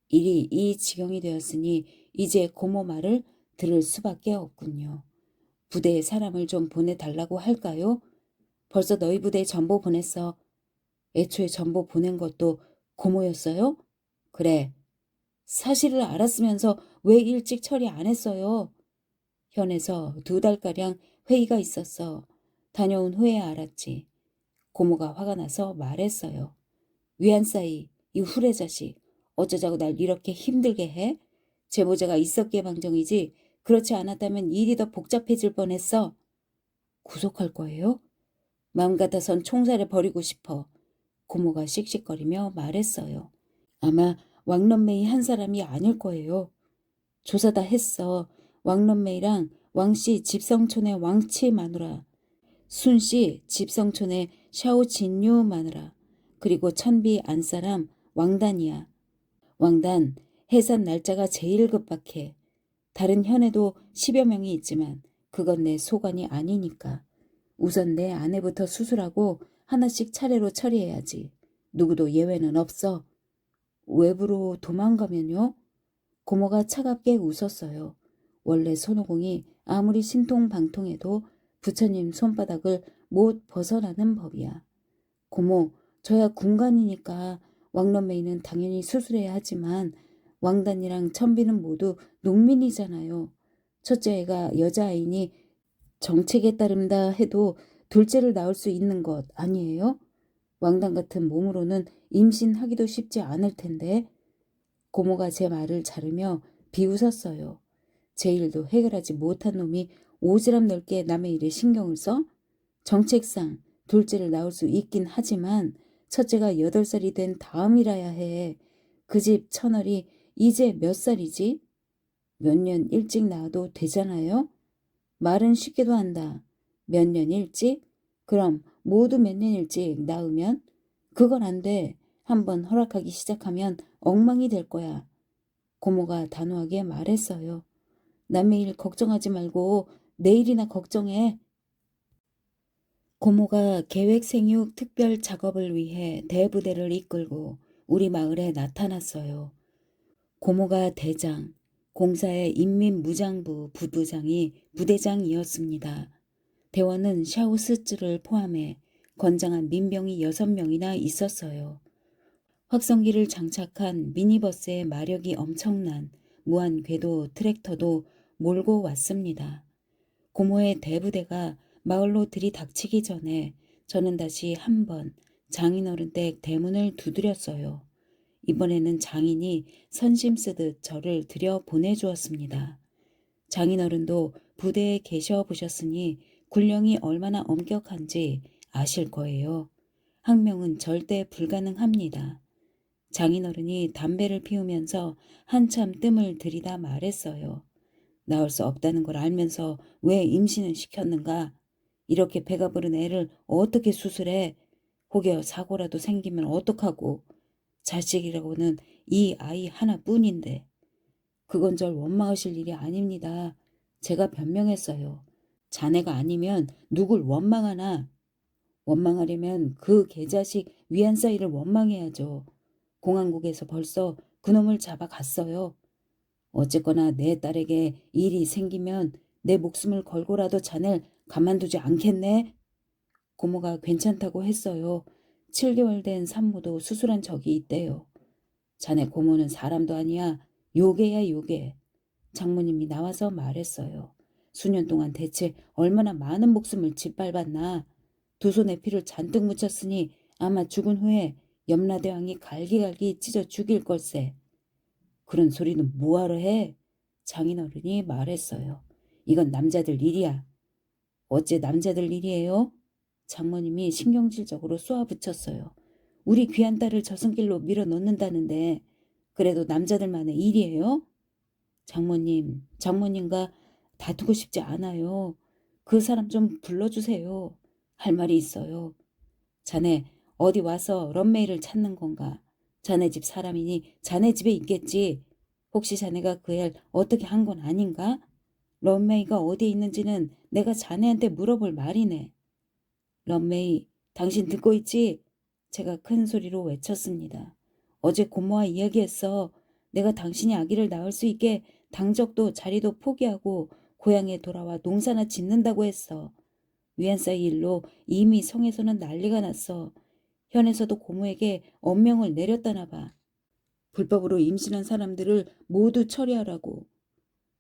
일이 이 지경이 되었으니 이제 고모 말을 들을 수밖에 없군요. 부대에 사람을 좀 보내달라고 할까요? 벌써 너희 부대에 전보 보냈어. 애초에 전보 보낸 것도 고모였어요? 그래. 사실을 알았으면서 왜 일찍 처리 안 했어요? 현에서 2달가량 회의가 있었어. 다녀온 후에 알았지. 고모가 화가 나서 말했어요. 위안싸이, 이 후레 자식. 어쩌자고 날 이렇게 힘들게 해? 제보자가 있었기에 방정이지. 그렇지 않았다면 일이 더 복잡해질 뻔했어. 구속할 거예요? 마음 같아선 총살을 벌이고 싶어. 고모가 씩씩거리며 말했어요. 아마 왕런메이 한 사람이 아닐 거예요. 조사 다 했어. 왕런메이랑 왕씨 집성촌의 왕치 마누라, 순씨 집성촌의 샤오진유 마누라, 그리고 천비 안사람 왕단이야. 왕단 해산 날짜가 제일 급박해. 다른 현에도 10여 명이 있지만 그건 내 소관이 아니니까. 우선 내 아내부터 수술하고 하나씩 차례로 처리해야지. 누구도 예외는 없어. 외부로 도망가면요? 고모가 차갑게 웃었어요. 원래 손오공이 아무리 신통방통해도 부처님 손바닥을 못 벗어나는 법이야. 고모, 저야 군관이니까 왕런메이는 당연히 수술해야 하지만 왕단이랑 천비는 모두 농민이잖아요. 첫째 애가 여자아이니 정책에 따른다 해도 둘째를 낳을 수 있는 것 아니에요? 왕단 같은 몸으로는 임신하기도 쉽지 않을 텐데. 고모가 제 말을 자르며 비웃었어요. 제 일도 해결하지 못한 놈이 오지랖 넓게 남의 일에 신경을 써? 정책상 둘째를 낳을 수 있긴 하지만 첫째가 8살이 된 다음이라야 해. 그 집 처널이 이제 몇 살이지? 몇 년 일찍 낳아도 되잖아요? 말은 쉽게도 한다. 몇 년 일찍? 그럼 모두 몇 년 일찍 낳으면? 그건 안 돼. 한번 허락하기 시작하면 엉망이 될 거야. 고모가 단호하게 말했어요. 남의 일 걱정하지 말고 내일이나 걱정해. 고모가 계획생육 특별 작업을 위해 대부대를 이끌고 우리 마을에 나타났어요. 고모가 대장, 공사의 인민무장부 부부장이 부대장이었습니다. 대원은 샤오스즈를 포함해 건장한 민병이 6명이나 있었어요. 확성기를 장착한 미니버스의 마력이 엄청난 무한 궤도 트랙터도 몰고 왔습니다. 고모의 대부대가 마을로 들이닥치기 전에 저는 다시 한번 장인어른 댁 대문을 두드렸어요. 이번에는 장인이 선심 쓰듯 저를 들여 보내주었습니다. 장인어른도 부대에 계셔 보셨으니 군령이 얼마나 엄격한지 아실 거예요. 항명은 절대 불가능합니다. 장인어른이 담배를 피우면서 한참 뜸을 들이다 말했어요. 나올 수 없다는 걸 알면서 왜 임신을 시켰는가? 이렇게 배가 부른 애를 어떻게 수술해? 혹여 사고라도 생기면 어떡하고? 자식이라고는 이 아이 하나뿐인데. 그건 절 원망하실 일이 아닙니다. 제가 변명했어요. 자네가 아니면 누굴 원망하나? 원망하려면 그 개자식 위안사이를 원망해야죠. 공항국에서 벌써 그놈을 잡아갔어요. 어쨌거나 내 딸에게 일이 생기면 내 목숨을 걸고라도 자넬 가만두지 않겠네. 고모가 괜찮다고 했어요. 7개월 된 산모도 수술한 적이 있대요. 자네 고모는 사람도 아니야. 요괴야 요괴. 장모님이 나와서 말했어요. 수년 동안 대체 얼마나 많은 목숨을 짓밟았나. 두 손에 피를 잔뜩 묻혔으니 아마 죽은 후에 염라대왕이 갈기갈기 찢어 죽일 걸세. 그런 소리는 뭐하러 해? 장인어른이 말했어요. 이건 남자들 일이야. 어째 남자들 일이에요? 장모님이 신경질적으로 쏘아붙였어요. 우리 귀한 딸을 저승길로 밀어넣는다는데 그래도 남자들만의 일이에요? 장모님과 다투고 싶지 않아요. 그 사람 좀 불러주세요. 할 말이 있어요. 자네 어디 와서 런메이를 찾는 건가? 자네 집 사람이니 자네 집에 있겠지. 혹시 자네가 그 애 어떻게 한 건 아닌가? 런메이가 어디에 있는지는 내가 자네한테 물어볼 말이네. 런메이, 당신 듣고 있지? 제가 큰 소리로 외쳤습니다. 어제 고모와 이야기했어. 내가 당신이 아기를 낳을 수 있게 당적도 자리도 포기하고 고향에 돌아와 농사나 짓는다고 했어. 위안사이 일로 이미 성에서는 난리가 났어. 현에서도 고모에게 엄명을 내렸다나 봐. 불법으로 임신한 사람들을 모두 처리하라고.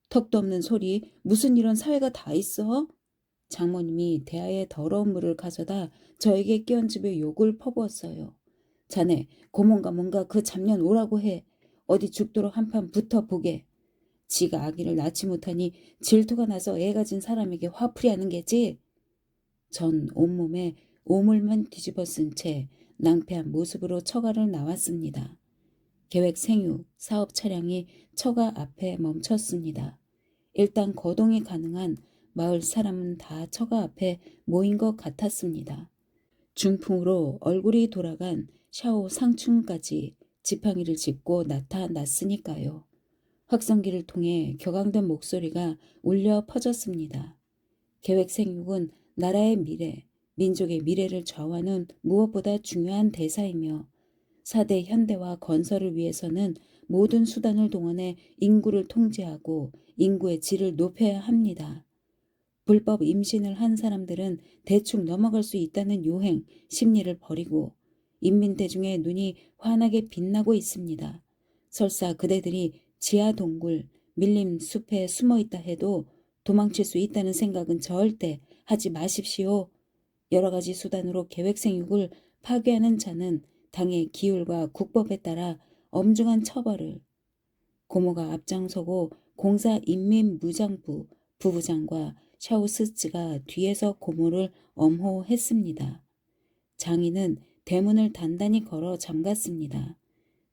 턱도 없는 소리, 무슨 이런 사회가 다 있어? 장모님이 대야에 더러운 물을 가져다 저에게 끼얹으며 욕을 퍼부었어요. 자네, 고모가 뭔가 그 잡년 오라고 해. 어디 죽도록 한판 붙어보게. 지가 아기를 낳지 못하니 질투가 나서 애 가진 사람에게 화풀이하는 게지. 전 온몸에 오물만 뒤집어 쓴 채 낭패한 모습으로 처가를 나왔습니다. 계획 생유 사업 차량이 처가 앞에 멈췄습니다. 일단 거동이 가능한 마을 사람은 다 처가 앞에 모인 것 같았습니다. 중풍으로 얼굴이 돌아간 샤오 상춘까지 지팡이를 짚고 나타났으니까요. 확성기를 통해 격앙된 목소리가 울려 퍼졌습니다. 계획 생육은 나라의 미래, 민족의 미래를 좌우하는 무엇보다 중요한 대사이며 4대 현대화 건설을 위해서는 모든 수단을 동원해 인구를 통제하고 인구의 질을 높여야 합니다. 불법 임신을 한 사람들은 대충 넘어갈 수 있다는 요행, 심리를 버리고 인민대중의 눈이 환하게 빛나고 있습니다. 설사 그대들이 지하 동굴, 밀림 숲에 숨어 있다 해도 도망칠 수 있다는 생각은 절대 하지 마십시오. 여러 가지 수단으로 계획 생육을 파괴하는 자는 당의 기율과 국법에 따라 엄중한 처벌을. 고모가 앞장서고 공사인민무장부 부부장과 샤우스츠가 뒤에서 고모를 엄호했습니다. 장인은 대문을 단단히 걸어 잠갔습니다.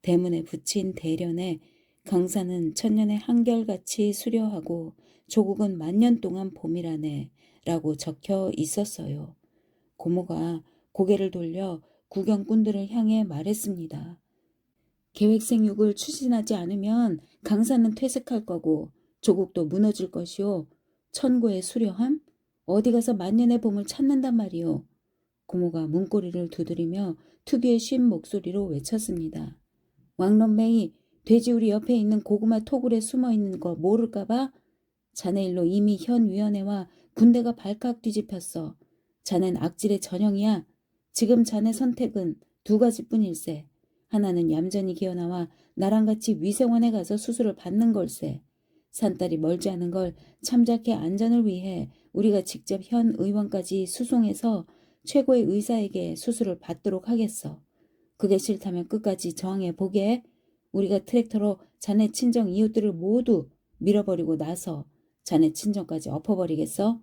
대문에 붙인 대련에 강사는 천년의 한결같이 수려하고 조국은 만년 동안 봄이라네 라고 적혀 있었어요. 고모가 고개를 돌려 구경꾼들을 향해 말했습니다. 계획 생육을 추진하지 않으면 강사는 퇴색할 거고 조국도 무너질 것이오. 천고의 수려함? 어디 가서 만년의 봄을 찾는단 말이오. 고모가 문고리를 두드리며 특유의 쉰 목소리로 외쳤습니다. 왕런메이, 돼지우리 옆에 있는 고구마 토굴에 숨어있는 거 모를까봐? 자네 일로 이미 현 위원회와 군대가 발칵 뒤집혔어. 자넨 악질의 전형이야. 지금 자네 선택은 두 가지뿐일세. 하나는 얌전히 기어나와 나랑 같이 위생원에 가서 수술을 받는 걸세. 산딸이 멀지 않은 걸 참작해 안전을 위해 우리가 직접 현 의원까지 수송해서 최고의 의사에게 수술을 받도록 하겠어. 그게 싫다면 끝까지 저항해 보게. 우리가 트랙터로 자네 친정 이웃들을 모두 밀어버리고 나서 자네 친정까지 엎어버리겠어?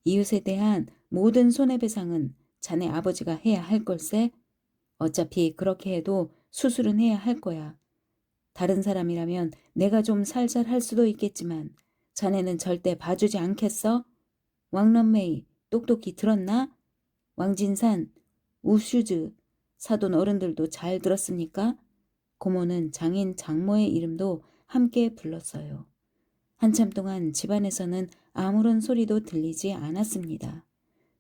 이웃에 대한 모든 손해배상은 자네 아버지가 해야 할 걸세? 어차피 그렇게 해도 수술은 해야 할 거야. 다른 사람이라면 내가 좀 살살 할 수도 있겠지만 자네는 절대 봐주지 않겠어? 왕런메이 똑똑히 들었나? 왕진산, 우슈즈, 사돈 어른들도 잘 들었습니까? 고모는 장인 장모의 이름도 함께 불렀어요. 한참 동안 집안에서는 아무런 소리도 들리지 않았습니다.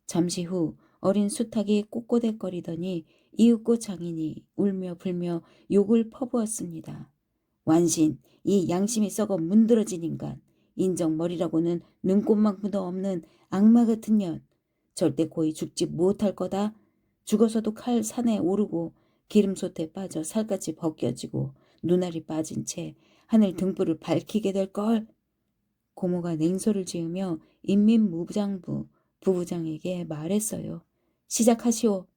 잠시 후 어린 수탉이 꼿꼿해거리더니 이윽고 장인이 울며 불며 욕을 퍼부었습니다. 완신, 이 양심이 썩어 문드러진 인간, 인정머리라고는 눈꼽만큼도 없는 악마 같은 년, 절대 고이 죽지 못할 거다. 죽어서도 칼 산에 오르고 기름솥에 빠져 살갗이 벗겨지고 눈알이 빠진 채 하늘 등불을 밝히게 될걸. 고모가 냉소를 지으며 인민무장부 부부장에게 말했어요. 시작하시오.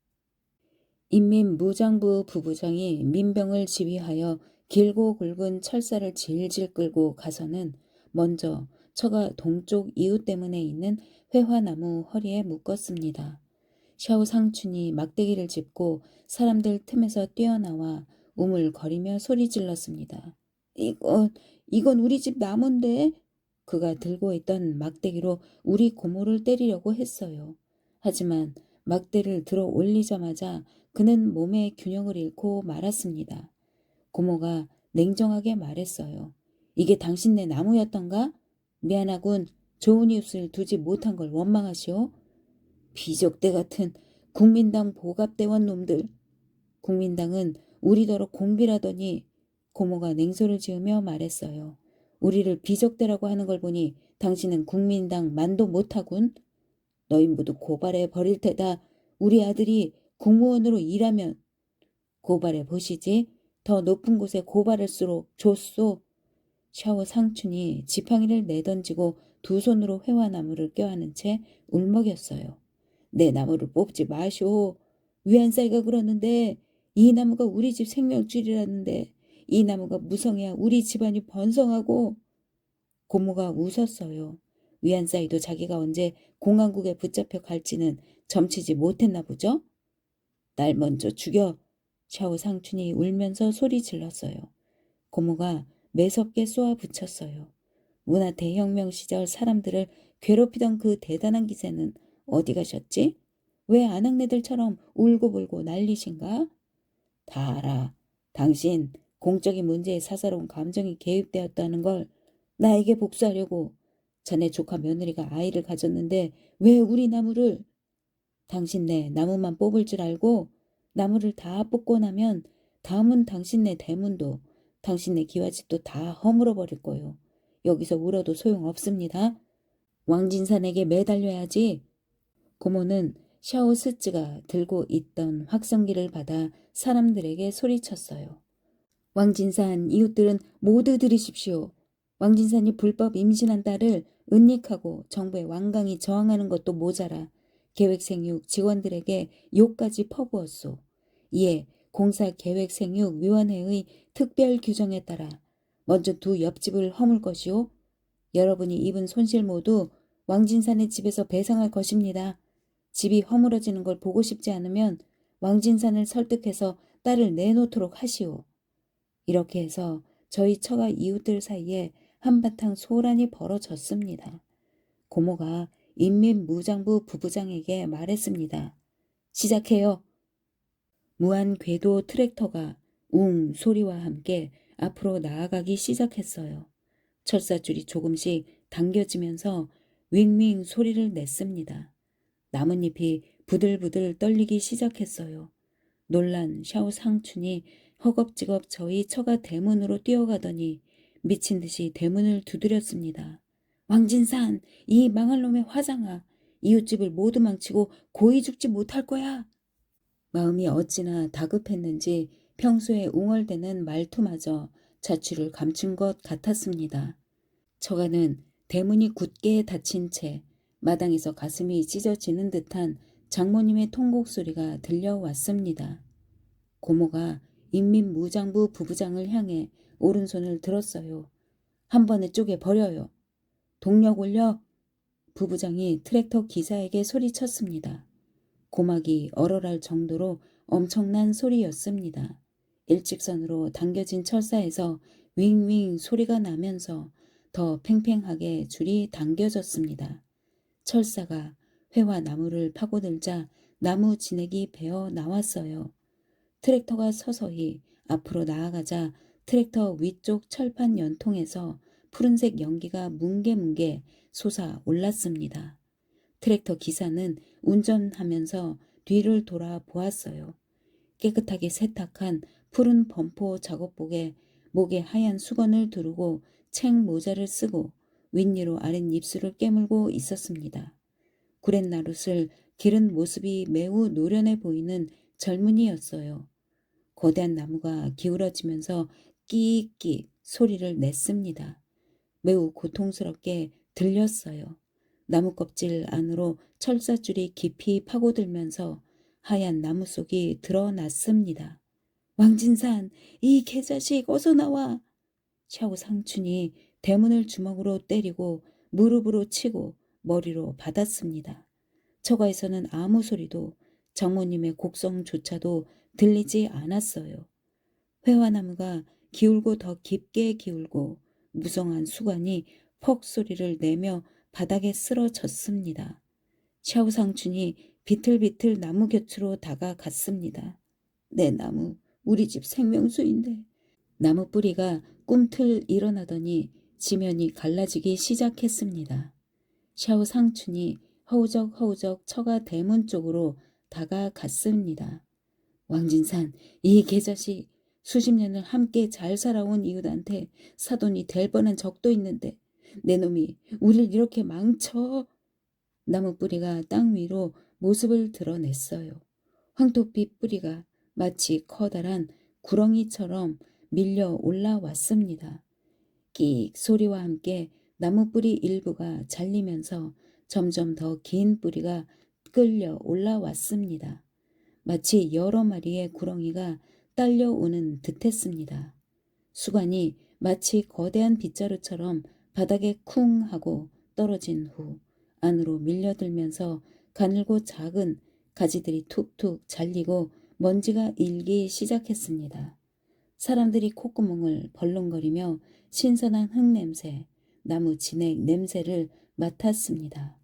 인민무장부 부부장이 민병을 지휘하여 길고 굵은 철사를 질질 끌고 가서는 먼저 처가 동쪽 이웃 때문에 있는 회화나무 허리에 묶었습니다. 샤오 상춘이 막대기를 짚고 사람들 틈에서 뛰어나와 우물거리며 소리 질렀습니다. 이건 우리 집 나무인데? 그가 들고 있던 막대기로 우리 고모를 때리려고 했어요. 하지만 막대를 들어 올리자마자 그는 몸의 균형을 잃고 말았습니다. 고모가 냉정하게 말했어요. 이게 당신네 나무였던가? 미안하군. 좋은 이웃을 두지 못한 걸 원망하시오. 비족대 같은 국민당 보갑대원 놈들. 국민당은 우리더러 공비라더니. 고모가 냉소를 지으며 말했어요. 우리를 비족대라고 하는 걸 보니 당신은 국민당 만도 못하군. 너희 모두 고발해 버릴 테다. 우리 아들이 공무원으로 일하면. 고발해 보시지. 더 높은 곳에 고발할수록 좋소. 샤워 상춘이 지팡이를 내던지고 두 손으로 회화나무를 껴안은 채 울먹였어요. 내 나무를 뽑지 마시오. 위안사이가 그러는데 이 나무가 우리 집 생명줄이라는데 이 나무가 무성해야 우리 집안이 번성하고. 고모가 웃었어요. 위안사이도 자기가 언제 공안국에 붙잡혀 갈지는 점치지 못했나 보죠? 날 먼저 죽여. 샤오 상춘이 울면서 소리 질렀어요. 고모가 매섭게 쏘아 붙였어요. 문화 대혁명 시절 사람들을 괴롭히던 그 대단한 기세는 어디 가셨지? 왜 아낙네들처럼 울고불고 난리신가? 다 알아. 당신 공적인 문제에 사사로운 감정이 개입되었다는 걸 나에게 복수하려고. 자네 조카 며느리가 아이를 가졌는데 왜 우리 나무를. 당신네 나무만 뽑을 줄 알고 나무를 다 뽑고 나면 다음은 당신네 대문도 당신네 기와집도 다 허물어 버릴 거요. 여기서 울어도 소용없습니다. 왕진산에게 매달려야지. 고모는 샤오스츠가 들고 있던 확성기를 받아 사람들에게 소리쳤어요. 왕진산 이웃들은 모두 들으십시오. 왕진산이 불법 임신한 딸을 은닉하고 정부의 완강히 저항하는 것도 모자라 계획생육 직원들에게 욕까지 퍼부었소. 이에 공사계획생육위원회의 특별 규정에 따라 먼저 두 옆집을 허물 것이오. 여러분이 입은 손실 모두 왕진산의 집에서 배상할 것입니다. 집이 허물어지는 걸 보고 싶지 않으면 왕진산을 설득해서 딸을 내놓도록 하시오. 이렇게 해서 저희 처가 이웃들 사이에 한바탕 소란이 벌어졌습니다. 고모가 인민무장부 부부장에게 말했습니다. 시작해요. 무한 궤도 트랙터가 웅 소리와 함께 앞으로 나아가기 시작했어요. 철사줄이 조금씩 당겨지면서 윙윙 소리를 냈습니다. 나뭇잎이 부들부들 떨리기 시작했어요. 놀란 샤오 상춘이 허겁지겁 저희 처가 대문으로 뛰어가더니 미친 듯이 대문을 두드렸습니다. 왕진산, 이 망할 놈의 화장아, 이웃집을 모두 망치고 고이 죽지 못할 거야. 마음이 어찌나 다급했는지 평소에 웅얼대는 말투마저 자취를 감춘 것 같았습니다. 처가는 대문이 굳게 닫힌 채 마당에서 가슴이 찢어지는 듯한 장모님의 통곡 소리가 들려왔습니다. 고모가 인민무장부 부부장을 향해 오른손을 들었어요. 한 번에 쪼개 버려요. 동력 올려. 부부장이 트랙터 기사에게 소리쳤습니다. 고막이 얼얼할 정도로 엄청난 소리였습니다. 일직선으로 당겨진 철사에서 윙윙 소리가 나면서 더 팽팽하게 줄이 당겨졌습니다. 철사가 회와 나무를 파고들자 나무 진액이 배어 나왔어요. 트랙터가 서서히 앞으로 나아가자 트랙터 위쪽 철판 연통에서 푸른색 연기가 뭉게뭉게 솟아 올랐습니다. 트랙터 기사는 운전하면서 뒤를 돌아 보았어요. 깨끗하게 세탁한 푸른 범퍼 작업복에 목에 하얀 수건을 두르고 책 모자를 쓰고 윗니로 아랫입술을 깨물고 있었습니다. 구렛나룻을 기른 모습이 매우 노련해 보이는 젊은이였어요. 거대한 나무가 기울어지면서 끼익끼익 소리를 냈습니다. 매우 고통스럽게 들렸어요. 나무 껍질 안으로 철사줄이 깊이 파고들면서 하얀 나무 속이 드러났습니다. 왕진산, 이 개자식 어서 나와! 샤오 상춘이 대문을 주먹으로 때리고 무릎으로 치고 머리로 받았습니다. 처가에서는 아무 소리도 장모님의 곡성조차도 들리지 않았어요. 회화나무가 기울고 더 깊게 기울고 무성한 수관이 퍽 소리를 내며 바닥에 쓰러졌습니다. 샤오상춘이 비틀비틀 나무 곁으로 다가갔습니다. 내 나무, 우리 집 생명수인데. 나무 뿌리가 꿈틀 일어나더니 지면이 갈라지기 시작했습니다. 샤오상춘이 허우적허우적 처가 대문 쪽으로 다가갔습니다. 왕진산, 이 개자식, 수십 년을 함께 잘 살아온 이웃한테 사돈이 될 뻔한 적도 있는데 내 놈이 우릴 이렇게 망쳐. 나무 뿌리가 땅 위로 모습을 드러냈어요. 황토빛 뿌리가 마치 커다란 구렁이처럼 밀려 올라왔습니다. 끼익 소리와 함께 나무 뿌리 일부가 잘리면서 점점 더 긴 뿌리가 끌려 올라왔습니다. 마치 여러 마리의 구렁이가 딸려오는 듯했습니다. 수관이 마치 거대한 빗자루처럼 바닥에 쿵 하고 떨어진 후 안으로 밀려들면서 가늘고 작은 가지들이 툭툭 잘리고 먼지가 일기 시작했습니다. 사람들이 콧구멍을 벌렁거리며 신선한 흙냄새, 나무 진액 냄새를 맡았습니다.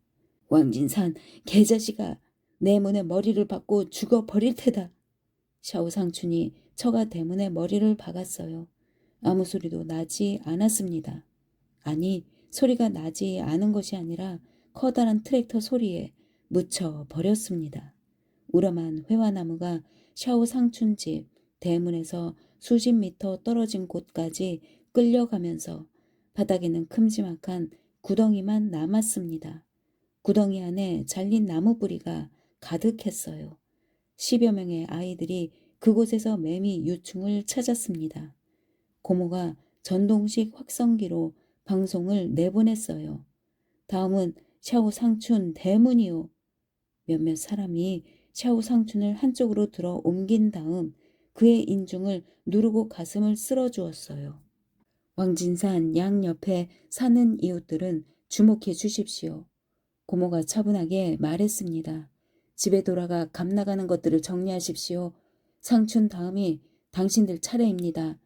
왕진산, 개자식아, 내 문에 머리를 박고 죽어버릴 테다. 샤오상춘이 처가 대문에 머리를 박았어요. 아무 소리도 나지 않았습니다. 아니, 소리가 나지 않은 것이 아니라 커다란 트랙터 소리에 묻혀 버렸습니다. 우람한 회화나무가 샤오상춘 집 대문에서 수십 미터 떨어진 곳까지 끌려가면서 바닥에는 큼지막한 구덩이만 남았습니다. 구덩이 안에 잘린 나무 뿌리가 가득했어요. 10여 명의 아이들이 그곳에서 매미 유충을 찾았습니다. 고모가 전동식 확성기로 방송을 내보냈어요. 다음은 샤오 상춘 대문이요. 몇몇 사람이 샤오 상춘을 한쪽으로 들어 옮긴 다음 그의 인중을 누르고 가슴을 쓸어주었어요. 왕진산 양 옆에 사는 이웃들은 주목해 주십시오. 고모가 차분하게 말했습니다. 집에 돌아가 감 나가는 것들을 정리하십시오. 상춘 다음이 당신들 차례입니다.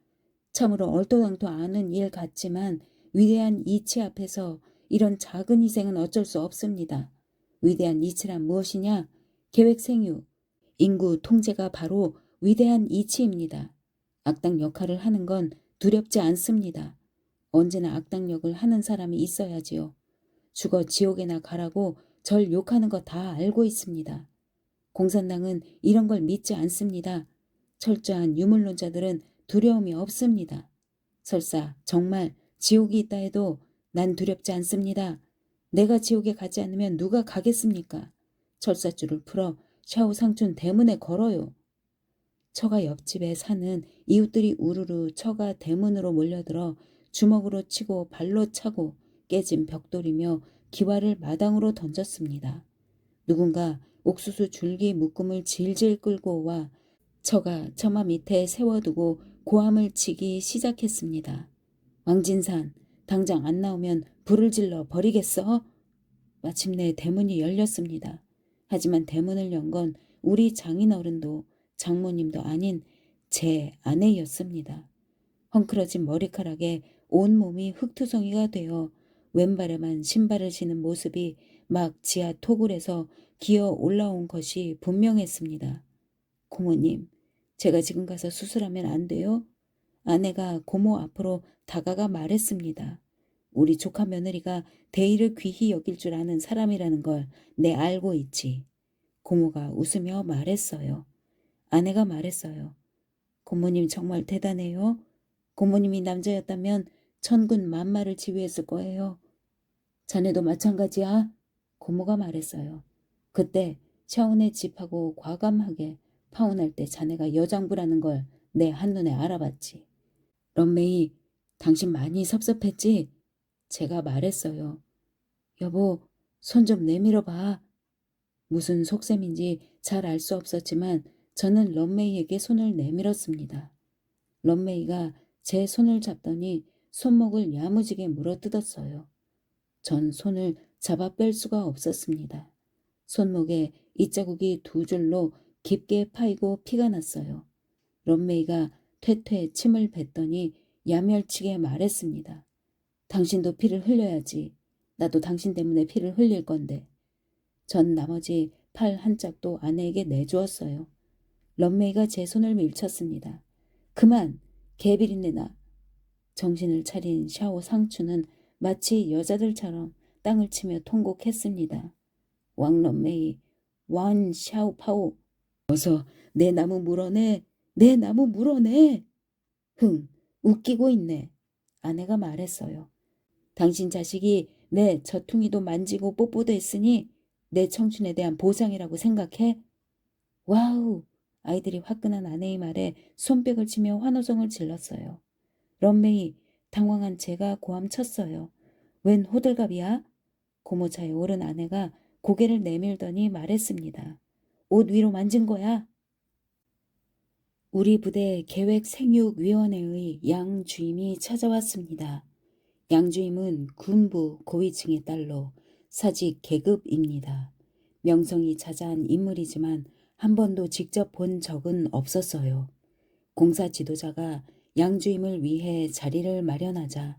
참으로 얼토당토 않은 일 같지만 위대한 이치 앞에서 이런 작은 희생은 어쩔 수 없습니다. 위대한 이치란 무엇이냐? 계획 생유, 인구 통제가 바로 위대한 이치입니다. 악당 역할을 하는 건 두렵지 않습니다. 언제나 악당 역을 하는 사람이 있어야지요. 죽어 지옥에나 가라고 절 욕하는 거 다 알고 있습니다. 공산당은 이런 걸 믿지 않습니다. 철저한 유물론자들은 두려움이 없습니다. 설사 정말 지옥이 있다 해도 난 두렵지 않습니다. 내가 지옥에 가지 않으면 누가 가겠습니까? 철사줄을 풀어 샤오상춘 대문에 걸어요. 처가 옆집에 사는 이웃들이 우르르 처가 대문으로 몰려들어 주먹으로 치고 발로 차고 깨진 벽돌이며 기와를 마당으로 던졌습니다. 누군가 옥수수 줄기 묶음을 질질 끌고 와 처가 처마 밑에 세워두고 고함을 치기 시작했습니다. 왕진산, 당장 안 나오면 불을 질러 버리겠어? 마침내 대문이 열렸습니다. 하지만 대문을 연 건 우리 장인어른도 장모님도 아닌 제 아내였습니다. 헝클어진 머리카락에 온몸이 흙투성이가 되어 왼발에만 신발을 신은 모습이 막 지하 토굴에서 기어 올라온 것이 분명했습니다. 고모님, 제가 지금 가서 수술하면 안 돼요? 아내가 고모 앞으로 다가가 말했습니다. 우리 조카 며느리가 대의를 귀히 여길 줄 아는 사람이라는 걸 내 알고 있지. 고모가 웃으며 말했어요. 아내가 말했어요. 고모님 정말 대단해요. 고모님이 남자였다면 천군 만마를 지휘했을 거예요. 자네도 마찬가지야. 고모가 말했어요. 그때 샤오네 집하고 과감하게 파혼할 때 자네가 여장부라는 걸 내 한눈에 알아봤지. 런메이, 당신 많이 섭섭했지? 제가 말했어요. 여보, 손 좀 내밀어 봐. 무슨 속셈인지 잘 알 수 없었지만 저는 런메이에게 손을 내밀었습니다. 런메이가 제 손을 잡더니 손목을 야무지게 물어뜯었어요. 전 손을 잡아 뺄 수가 없었습니다. 손목에 이자국이 두 줄로 깊게 파이고 피가 났어요. 런메이가 퇴퇴 침을 뱉더니 야멸치게 말했습니다. 당신도 피를 흘려야지. 나도 당신 때문에 피를 흘릴 건데. 전 나머지 팔 한 짝도 아내에게 내주었어요. 런메이가 제 손을 밀쳤습니다. 그만! 개비린내나! 정신을 차린 샤오 상추는 마치 여자들처럼 땅을 치며 통곡했습니다. 왕런메이, 완 샤오파오, 어서 내 나무 물어내, 내 나무 물어내. 흥, 웃기고 있네. 아내가 말했어요. 당신 자식이 내 젖퉁이도 만지고 뽀뽀도 했으니 내 청춘에 대한 보상이라고 생각해? 와우! 아이들이 화끈한 아내의 말에 손뼉을 치며 환호성을 질렀어요. 런메이, 당황한 제가 고함쳤어요. 웬 호들갑이야? 고모차에 오른 아내가 고개를 내밀더니 말했습니다. 옷 위로 만진 거야? 우리 부대 계획생육위원회의 양 주임이 찾아왔습니다. 양 주임은 군부 고위층의 딸로 사직 계급입니다. 명성이 자자한 인물이지만 한 번도 직접 본 적은 없었어요. 공사 지도자가 양 주임을 위해 자리를 마련하자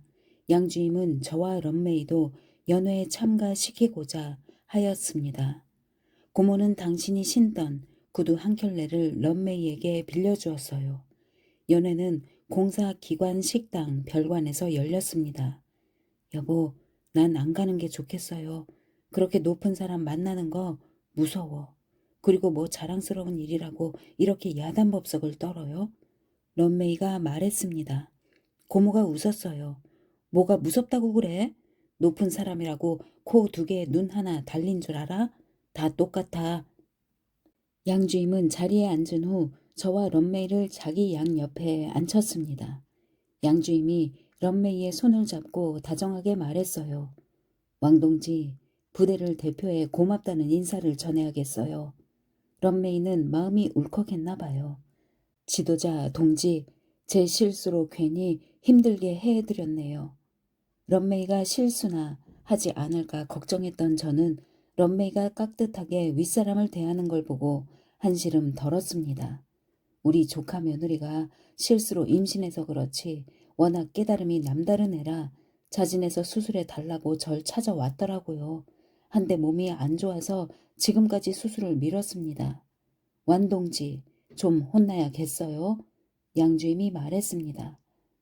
양 주임은 저와 런메이도 연회에 참가시키고자 하였습니다. 고모는 당신이 신던 구두 한 켤레를 런메이에게 빌려주었어요. 연회는 공사기관 식당 별관에서 열렸습니다. 여보, 난 안 가는 게 좋겠어요. 그렇게 높은 사람 만나는 거 무서워. 그리고 뭐 자랑스러운 일이라고 이렇게 야단법석을 떨어요? 런메이가 말했습니다. 고모가 웃었어요. 뭐가 무섭다고 그래? 높은 사람이라고 코 두 개, 눈 하나 달린 줄 알아? 다 똑같아. 양주임은 자리에 앉은 후 저와 런메이를 자기 양 옆에 앉혔습니다. 양주임이 런메이의 손을 잡고 다정하게 말했어요. 왕동지, 부대를 대표해 고맙다는 인사를 전해야겠어요. 런메이는 마음이 울컥했나 봐요. 지도자 동지, 제 실수로 괜히 힘들게 해드렸네요. 런메이가 실수나 하지 않을까 걱정했던 저는 런메이가 깍듯하게 윗사람을 대하는 걸 보고 한시름 덜었습니다. 우리 조카 며느리가 실수로 임신해서 그렇지 워낙 깨달음이 남다른 애라 자진해서 수술해 달라고 절 찾아왔더라고요. 한데 몸이 안 좋아서 지금까지 수술을 미뤘습니다. 완동지, 좀 혼나야겠어요. 양주임이 말했습니다.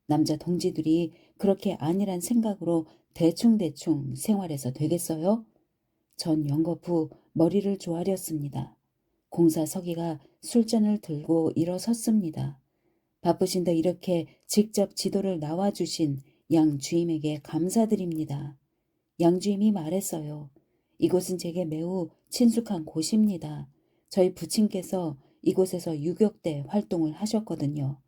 남자 동지들이 그렇게 안일한 생각으로 대충대충 생활해서 되겠어요? 전 연거푸 머리를 조아렸습니다. 공사 서기가 술잔을 들고 일어섰습니다. 바쁘신데 이렇게 직접 지도를 나와주신 양 주임에게 감사드립니다. 양 주임이 말했어요. 이곳은 제게 매우 친숙한 곳입니다. 저희 부친께서 이곳에서 유격 때 활동을 하셨거든요.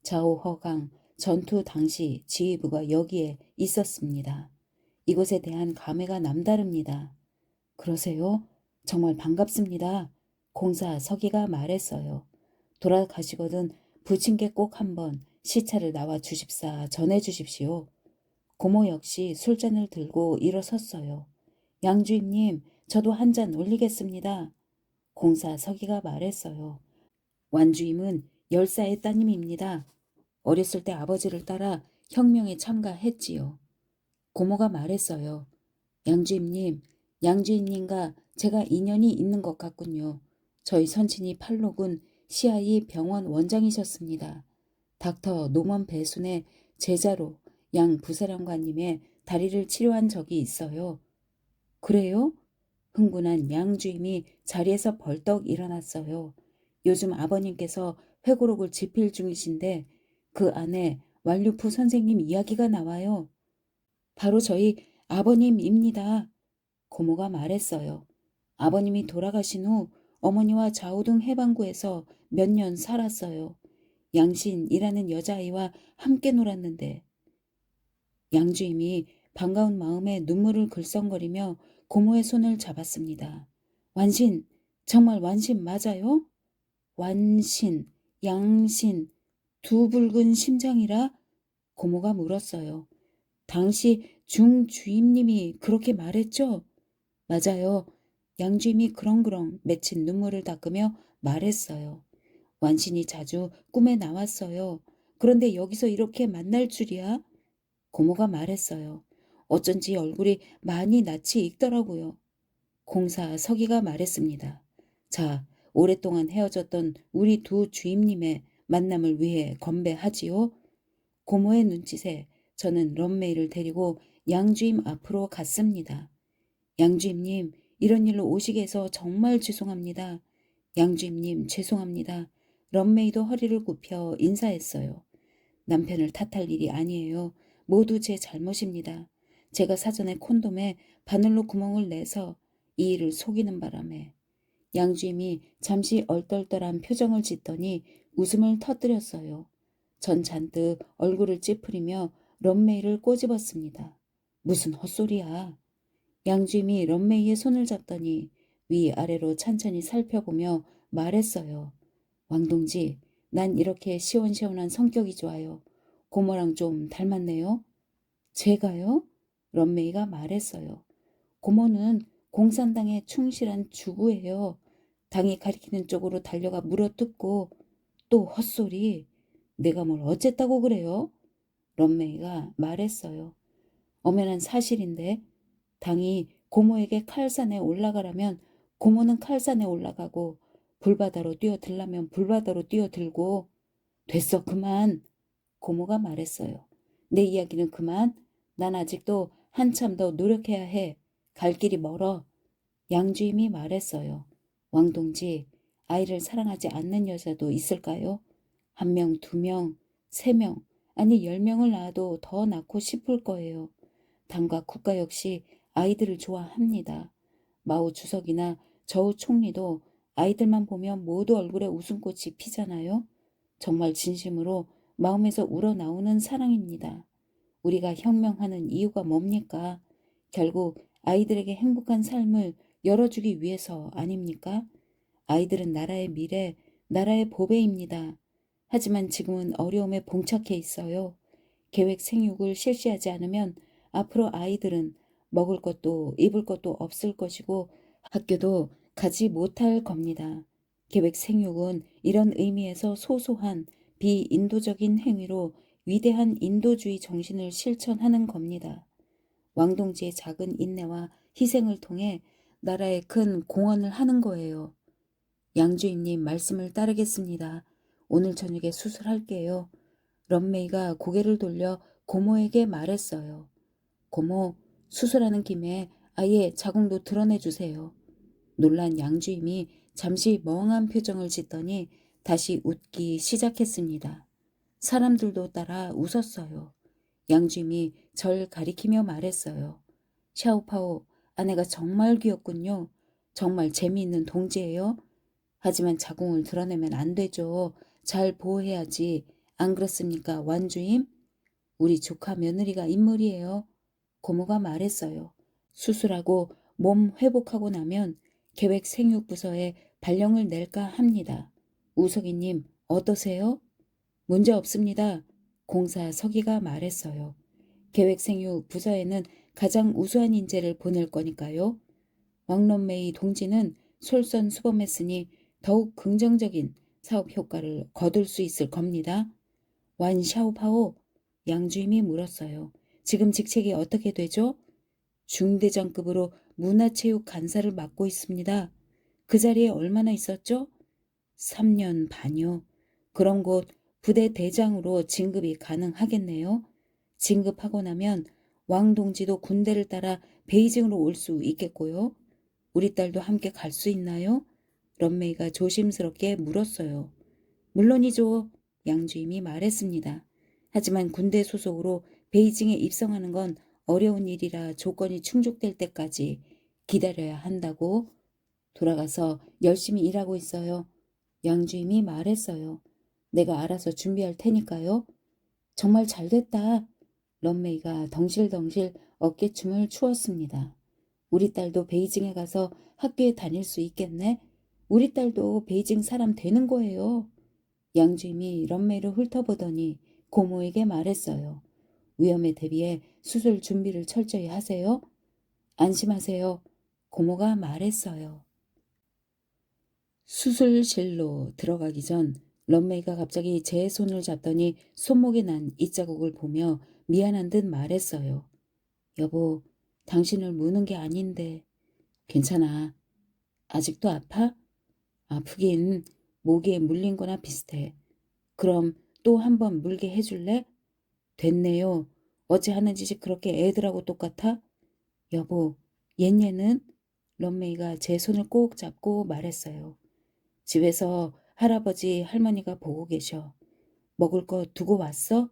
좌우허강 전투 당시 지휘부가 여기에 있었습니다. 이곳에 대한 감회가 남다릅니다. 그러세요? 정말 반갑습니다. 공사 서기가 말했어요. 돌아가시거든 부친께 꼭 한번 시차를 나와 주십사 전해 주십시오. 고모 역시 술잔을 들고 일어섰어요. 양주임님, 저도 한 잔 올리겠습니다. 공사 서기가 말했어요. 완주임은 열사의 따님입니다. 어렸을 때 아버지를 따라 혁명에 참가했지요. 고모가 말했어요. 양주임님, 양주임님과 제가 인연이 있는 것 같군요. 저희 선친이 팔로군 CIA 병원 원장이셨습니다. 닥터 노먼 배순의 제자로 양 부사령관님의 다리를 치료한 적이 있어요. 그래요? 흥분한 양 주임이 자리에서 벌떡 일어났어요. 요즘 아버님께서 회고록을 집필 중이신데 그 안에 완류프 선생님 이야기가 나와요. 바로 저희 아버님입니다. 고모가 말했어요. 아버님이 돌아가신 후 어머니와 좌우등 해방구에서 몇 년 살았어요. 양신이라는 여자아이와 함께 놀았는데 양주임이 반가운 마음에 눈물을 글썽거리며 고모의 손을 잡았습니다. 완신, 정말 완신 맞아요? 완신, 양신, 두 붉은 심장이라? 고모가 물었어요. 당시 중주임님이 그렇게 말했죠? 맞아요. 양주임이 그렁그렁 맺힌 눈물을 닦으며 말했어요. 완신이 자주 꿈에 나왔어요. 그런데 여기서 이렇게 만날 줄이야? 고모가 말했어요. 어쩐지 얼굴이 많이 낯이 익더라고요. 공사 서기가 말했습니다. 자, 오랫동안 헤어졌던 우리 두 주임님의 만남을 위해 건배하지요. 고모의 눈짓에 저는 런메이를 데리고 양주임 앞으로 갔습니다. 양주임님, 이런 일로 오시게 해서 정말 죄송합니다. 양주임님, 죄송합니다. 런메이도 허리를 굽혀 인사했어요. 남편을 탓할 일이 아니에요. 모두 제 잘못입니다. 제가 사전에 콘돔에 바늘로 구멍을 내서 이 일을 속이는 바람에 양주임이 잠시 얼떨떨한 표정을 짓더니 웃음을 터뜨렸어요. 전 잔뜩 얼굴을 찌푸리며 런메이를 꼬집었습니다. 무슨 헛소리야. 양주임이 런메이의 손을 잡더니 위아래로 찬찬히 살펴보며 말했어요. 왕동지, 난 이렇게 시원시원한 성격이 좋아요. 고모랑 좀 닮았네요. 제가요? 런메이가 말했어요. 고모는 공산당에 충실한 주구예요. 당이 가리키는 쪽으로 달려가 물어뜯고 또 헛소리. 내가 뭘 어쨌다고 그래요? 런메이가 말했어요. 엄연한 사실인데 당이 고모에게 칼산에 올라가라면 고모는 칼산에 올라가고 불바다로 뛰어들라면 불바다로 뛰어들고 됐어 그만. 고모가 말했어요. 내 이야기는 그만. 난 아직도 한참 더 노력해야 해. 갈 길이 멀어. 양주임이 말했어요. 왕동지, 아이를 사랑하지 않는 여자도 있을까요? 한 명, 두 명, 세 명, 아니 10명을 낳아도 더 낳고 싶을 거예요. 당과 국가 역시 아이들을 좋아합니다. 마오 주석이나 저우 총리도 아이들만 보면 모두 얼굴에 웃음꽃이 피잖아요. 정말 진심으로 마음에서 우러나오는 사랑입니다. 우리가 혁명하는 이유가 뭡니까? 결국 아이들에게 행복한 삶을 열어주기 위해서 아닙니까? 아이들은 나라의 미래, 나라의 보배입니다. 하지만 지금은 어려움에 봉착해 있어요. 계획 생육을 실시하지 않으면 앞으로 아이들은 먹을 것도 입을 것도 없을 것이고 학교도 가지 못할 겁니다. 계획 생육은 이런 의미에서 소소한 비인도적인 행위로 위대한 인도주의 정신을 실천하는 겁니다. 왕동지의 작은 인내와 희생을 통해 나라에 큰 공헌을 하는 거예요. 양주임님 말씀을 따르겠습니다. 오늘 저녁에 수술할게요. 런메이가 고개를 돌려 고모에게 말했어요. 고모, 수술하는 김에 아예 자궁도 드러내주세요. 놀란 양주임이 잠시 멍한 표정을 짓더니 다시 웃기 시작했습니다. 사람들도 따라 웃었어요. 양주임이 절 가리키며 말했어요. 샤오파오, 아내가 정말 귀엽군요. 정말 재미있는 동지예요. 하지만 자궁을 드러내면 안 되죠. 잘 보호해야지. 안 그렇습니까, 완주임? 우리 조카 며느리가 인물이에요. 고모가 말했어요. 수술하고 몸 회복하고 나면 계획 생육부서에 발령을 낼까 합니다. 우석이님, 어떠세요? 문제 없습니다. 공사 서기가 말했어요. 계획 생육 부서에는 가장 우수한 인재를 보낼 거니까요. 왕런메이 동지는 솔선수범했으니 더욱 긍정적인 사업 효과를 거둘 수 있을 겁니다. 완 샤오파오? 양주임이 물었어요. 지금 직책이 어떻게 되죠? 중대장급으로 문화체육 간사를 맡고 있습니다. 그 자리에 얼마나 있었죠? 3년 반요. 그럼 곧 부대 대장으로 진급이 가능하겠네요. 진급하고 나면 왕 동지도 군대를 따라 베이징으로 올 수 있겠고요. 우리 딸도 함께 갈 수 있나요? 런메이가 조심스럽게 물었어요. 물론이죠. 양주임이 말했습니다. 하지만 군대 소속으로 베이징에 입성하는 건 어려운 일이라 조건이 충족될 때까지 기다려야 한다고. 돌아가서 열심히 일하고 있어요. 양주임이 말했어요. 내가 알아서 준비할 테니까요. 정말 잘됐다. 런메이가 덩실덩실 어깨춤을 추었습니다. 우리 딸도 베이징에 가서 학교에 다닐 수 있겠네. 우리 딸도 베이징 사람 되는 거예요. 양주임이 런메이를 훑어보더니 고모에게 말했어요. 위험에 대비해 수술 준비를 철저히 하세요. 안심하세요. 고모가 말했어요. 수술실로 들어가기 전 런메이가 갑자기 제 손을 잡더니 손목에 난 이자국을 보며 미안한 듯 말했어요. 여보, 당신을 무는 게 아닌데. 괜찮아. 아직도 아파? 아프긴 모기에 물린 거나 비슷해. 그럼 또 한 번 물게 해줄래? 됐네요. 어제 하는 짓이 그렇게 애들하고 똑같아? 여보, 옌예는? 런메이가 제 손을 꼭 잡고 말했어요. 집에서 할아버지, 할머니가 보고 계셔. 먹을 거 두고 왔어?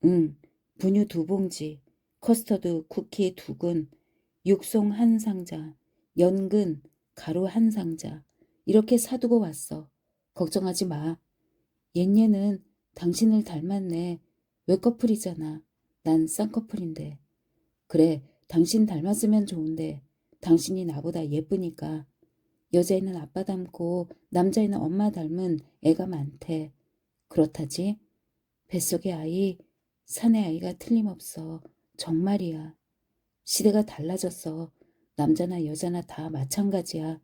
응, 분유 2봉지, 커스터드 쿠키 2근, 육송 1상자, 연근, 가루 1상자. 이렇게 사두고 왔어. 걱정하지 마. 옌예는 당신을 닮았네. 외꺼풀이잖아. 난 쌍꺼풀인데. 그래, 당신 닮았으면 좋은데 당신이 나보다 예쁘니까. 여자애는 아빠 닮고 남자애는 엄마 닮은 애가 많대. 그렇다지? 뱃속의 아이, 사내 아이가 틀림없어. 정말이야. 시대가 달라졌어. 남자나 여자나 다 마찬가지야.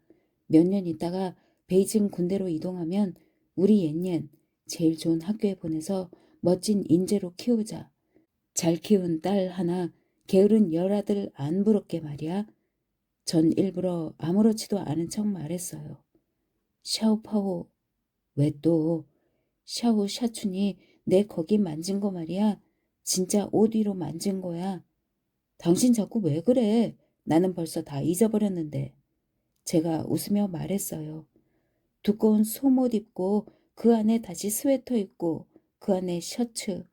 몇 년 있다가 베이징 군대로 이동하면 우리 옌옌 제일 좋은 학교에 보내서 멋진 인재로 키우자. 잘 키운 딸 하나, 게으른 열아들 안 부럽게 말이야. 전 일부러 아무렇지도 않은 척 말했어요. 샤오파오, 왜 또? 샤오 샤춘이 내 거기 만진 거 말이야. 진짜 옷 위로 만진 거야. 당신 자꾸 왜 그래? 나는 벌써 다 잊어버렸는데. 제가 웃으며 말했어요. 두꺼운 속옷 입고 그 안에 다시 스웨터 입고 그 안에 셔츠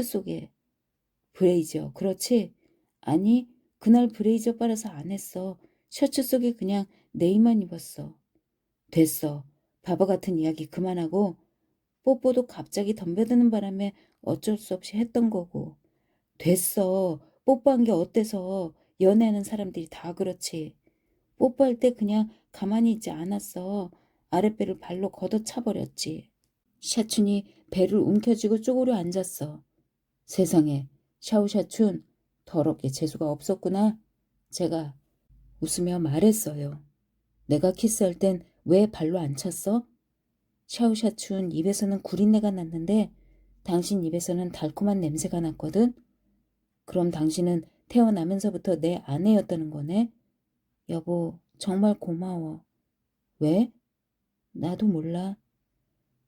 속에 브레이저, 그렇지? 아니, 그날 브레이저 빨아서 안 했어. 셔츠 속에 그냥 네임만 입었어. 됐어. 바보 같은 이야기 그만하고 뽀뽀도 갑자기 덤벼드는 바람에 어쩔 수 없이 했던 거고. 됐어. 뽀뽀한 게 어때서. 연애하는 사람들이 다 그렇지. 뽀뽀할 때 그냥 가만히 있지 않았어. 아랫배를 발로 걷어차버렸지. 샤춘이 배를 움켜쥐고 쪼그려 앉았어. 세상에, 샤오샤춘, 더럽게 재수가 없었구나. 제가 웃으며 말했어요. 내가 키스할 땐 왜 발로 안 찼어? 샤오샤춘 입에서는 구린내가 났는데 당신 입에서는 달콤한 냄새가 났거든? 그럼 당신은 태어나면서부터 내 아내였다는 거네? 여보, 정말 고마워. 왜? 나도 몰라.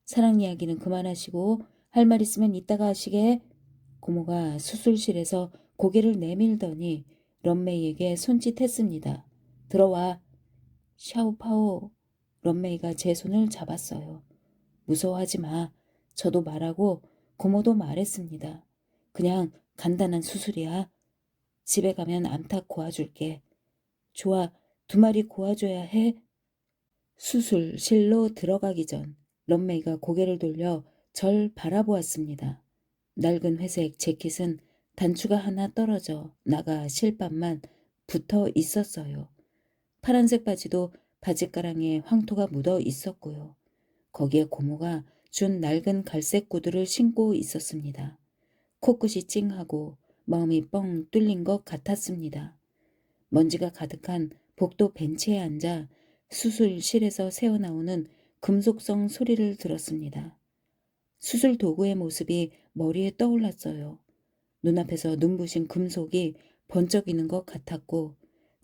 사랑 이야기는 그만하시고 할 말 있으면 이따가 하시게. 고모가 수술실에서 고개를 내밀더니 런메이에게 손짓했습니다. 들어와. 샤오파오. 런메이가 제 손을 잡았어요. 무서워하지 마. 저도 말하고 고모도 말했습니다. 그냥 간단한 수술이야. 집에 가면 암탉 고아줄게. 좋아. 2마리 고아줘야 해. 수술실로 들어가기 전 런메이가 고개를 돌려 절 바라보았습니다. 낡은 회색 재킷은 단추가 하나 떨어져 나가 실밥만 붙어 있었어요. 파란색 바지도 바지가랑에 황토가 묻어 있었고요. 거기에 고모가 준 낡은 갈색 구두를 신고 있었습니다. 코끝이 찡하고 마음이 뻥 뚫린 것 같았습니다. 먼지가 가득한 복도 벤치에 앉아 수술실에서 새어나오는 금속성 소리를 들었습니다. 수술 도구의 모습이 머리에 떠올랐어요. 눈앞에서 눈부신 금속이 번쩍이는 것 같았고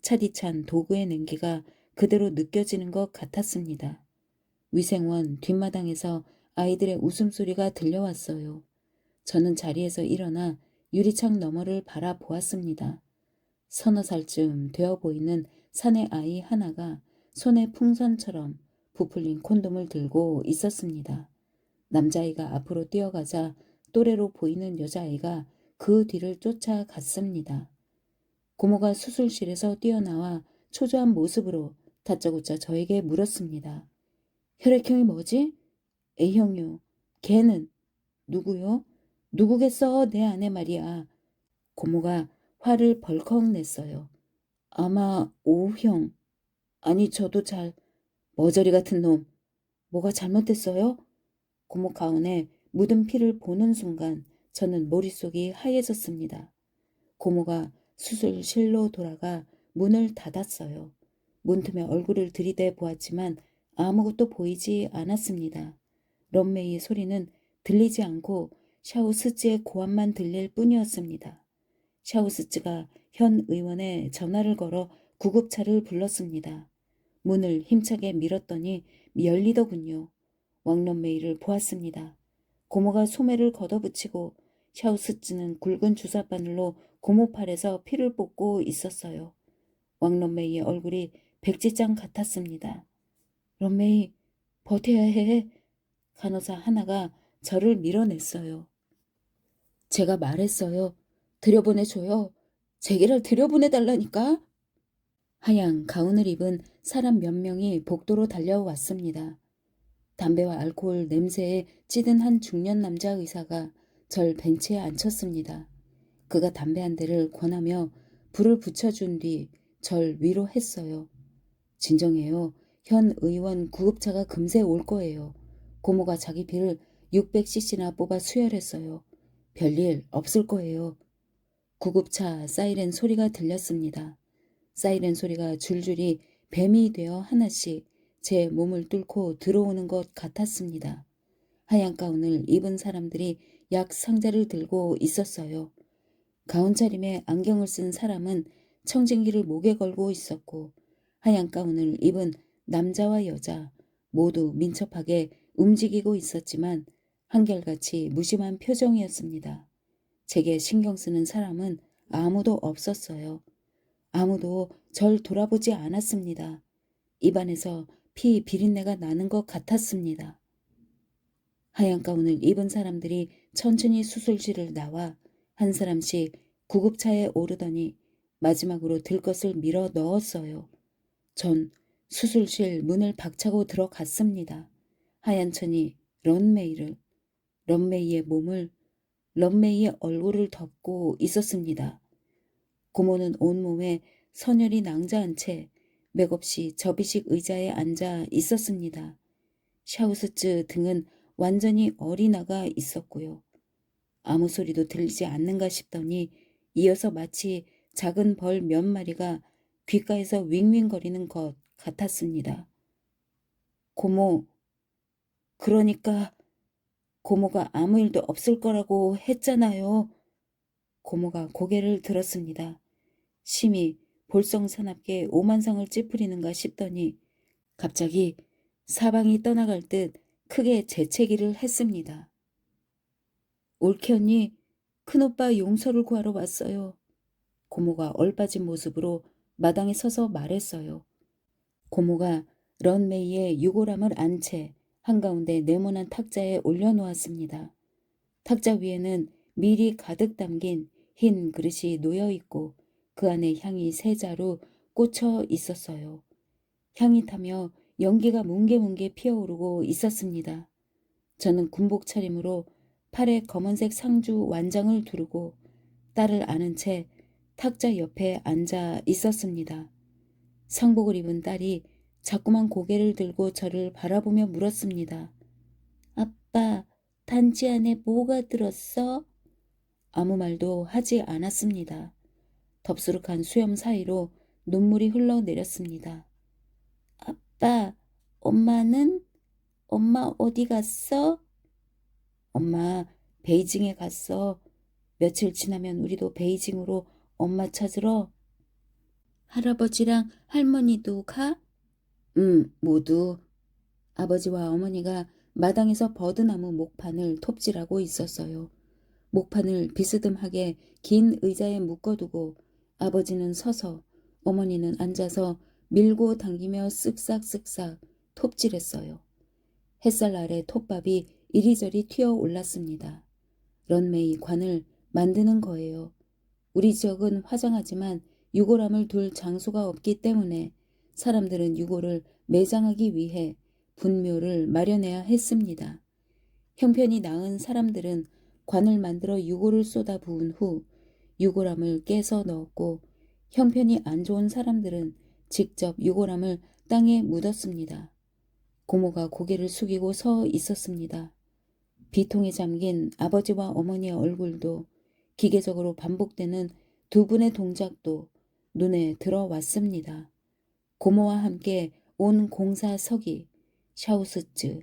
차디찬 도구의 냉기가 그대로 느껴지는 것 같았습니다. 위생원 뒷마당에서 아이들의 웃음소리가 들려왔어요. 저는 자리에서 일어나 유리창 너머를 바라보았습니다. 서너 살쯤 되어 보이는 사내 아이 하나가 손에 풍선처럼 부풀린 콘돔을 들고 있었습니다. 남자아이가 앞으로 뛰어가자 또래로 보이는 여자아이가 그 뒤를 쫓아갔습니다. 고모가 수술실에서 뛰어나와 초조한 모습으로 다짜고짜 저에게 물었습니다. 혈액형이 뭐지? A형요. 걔는? 누구요? 누구겠어? 내 아내 말이야. 고모가 화를 벌컥 냈어요. 아마 O형. 아니 저도 머저리 같은 놈. 뭐가 잘못됐어요? 고모 가운에 묻은 피를 보는 순간 저는 머릿속이 하얘졌습니다. 고모가 수술실로 돌아가 문을 닫았어요. 문틈에 얼굴을 들이대 보았지만 아무것도 보이지 않았습니다. 런메이의 소리는 들리지 않고 샤오스츠의 고함만 들릴 뿐이었습니다. 샤오스츠가 현 의원에 전화를 걸어 구급차를 불렀습니다. 문을 힘차게 밀었더니 열리더군요. 왕런메이를 보았습니다. 고모가 소매를 걷어붙이고 샤오스츠는 굵은 주사바늘로 고모 팔에서 피를 뽑고 있었어요. 왕런메이의 얼굴이 백지장 같았습니다. 런메이, 버텨야 해. 간호사 하나가 저를 밀어냈어요. 제가 말했어요. 들여보내줘요. 제게를 들여보내달라니까. 하얀 가운을 입은 사람 몇 명이 복도로 달려왔습니다. 담배와 알코올 냄새에 찌든 한 중년 남자 의사가 절 벤치에 앉혔습니다. 그가 담배 한 대를 권하며 불을 붙여준 뒤 절 위로했어요. 진정해요. 현 의원 구급차가 금세 올 거예요. 고모가 자기 피를 600cc나 뽑아 수혈했어요. 별일 없을 거예요. 구급차 사이렌 소리가 들렸습니다. 사이렌 소리가 줄줄이 뱀이 되어 하나씩 제 몸을 뚫고 들어오는 것 같았습니다. 하얀 가운을 입은 사람들이 약 상자를 들고 있었어요. 가운 차림에 안경을 쓴 사람은 청진기를 목에 걸고 있었고 하얀 가운을 입은 남자와 여자 모두 민첩하게 움직이고 있었지만 한결같이 무심한 표정이었습니다. 제게 신경 쓰는 사람은 아무도 없었어요. 아무도 절 돌아보지 않았습니다. 입안에서 피 비린내가 나는 것 같았습니다. 하얀 가운을 입은 사람들이 천천히 수술실을 나와 한 사람씩 구급차에 오르더니 마지막으로 들 것을 밀어 넣었어요. 전 수술실 문을 박차고 들어갔습니다. 하얀 천이 런메이의 몸을, 런메이의 얼굴을 덮고 있었습니다. 고모는 온몸에 선혈이 낭자한 채 맥없이 접이식 의자에 앉아 있었습니다. 샤우스츠 등은 완전히 어리나가 있었고요. 아무 소리도 들리지 않는가 싶더니 이어서 마치 작은 벌 몇 마리가 귓가에서 윙윙거리는 것 같았습니다. 고모, 그러니까 고모가 아무 일도 없을 거라고 했잖아요. 고모가 고개를 들었습니다. 심히 볼썽사납게 오만상을 찌푸리는가 싶더니 갑자기 사방이 떠나갈 듯 크게 재채기를 했습니다. 올케 언니, 큰오빠 용서를 구하러 왔어요. 고모가 얼빠진 모습으로 마당에 서서 말했어요. 고모가 런메이의 유골함을 안 채 한가운데 네모난 탁자에 올려놓았습니다. 탁자 위에는 밀이 가득 담긴 흰 그릇이 놓여 있고 그 안에 향이 세 자루 꽂혀 있었어요. 향이 타며 연기가 뭉게뭉게 피어오르고 있었습니다. 저는 군복 차림으로 팔에 검은색 상주 완장을 두르고 딸을 안은 채 탁자 옆에 앉아 있었습니다. 상복을 입은 딸이 자꾸만 고개를 들고 저를 바라보며 물었습니다. 아빠, 단지 안에 뭐가 들었어? 아무 말도 하지 않았습니다. 덥수룩한 수염 사이로 눈물이 흘러내렸습니다. 아빠, 엄마는? 엄마 어디 갔어? 엄마 베이징에 갔어. 며칠 지나면 우리도 베이징으로 엄마 찾으러. 할아버지랑 할머니도 가? 응, 모두. 아버지와 어머니가 마당에서 버드나무 목판을 톱질하고 있었어요. 목판을 비스듬하게 긴 의자에 묶어두고 아버지는 서서 어머니는 앉아서 밀고 당기며 쓱싹쓱싹 톱질했어요. 햇살 아래 톱밥이 이리저리 튀어 올랐습니다. 런메이 관을 만드는 거예요. 우리 지역은 화장하지만 유골함을 둘 장소가 없기 때문에 사람들은 유골을 매장하기 위해 분묘를 마련해야 했습니다. 형편이 나은 사람들은 관을 만들어 유골을 쏟아 부은 후 유골함을 깨서 넣었고, 형편이 안 좋은 사람들은 직접 유골함을 땅에 묻었습니다. 고모가 고개를 숙이고 서 있었습니다. 비통에 잠긴 아버지와 어머니의 얼굴도, 기계적으로 반복되는 두 분의 동작도 눈에 들어왔습니다. 고모와 함께 온 공사석이, 샤우스츠,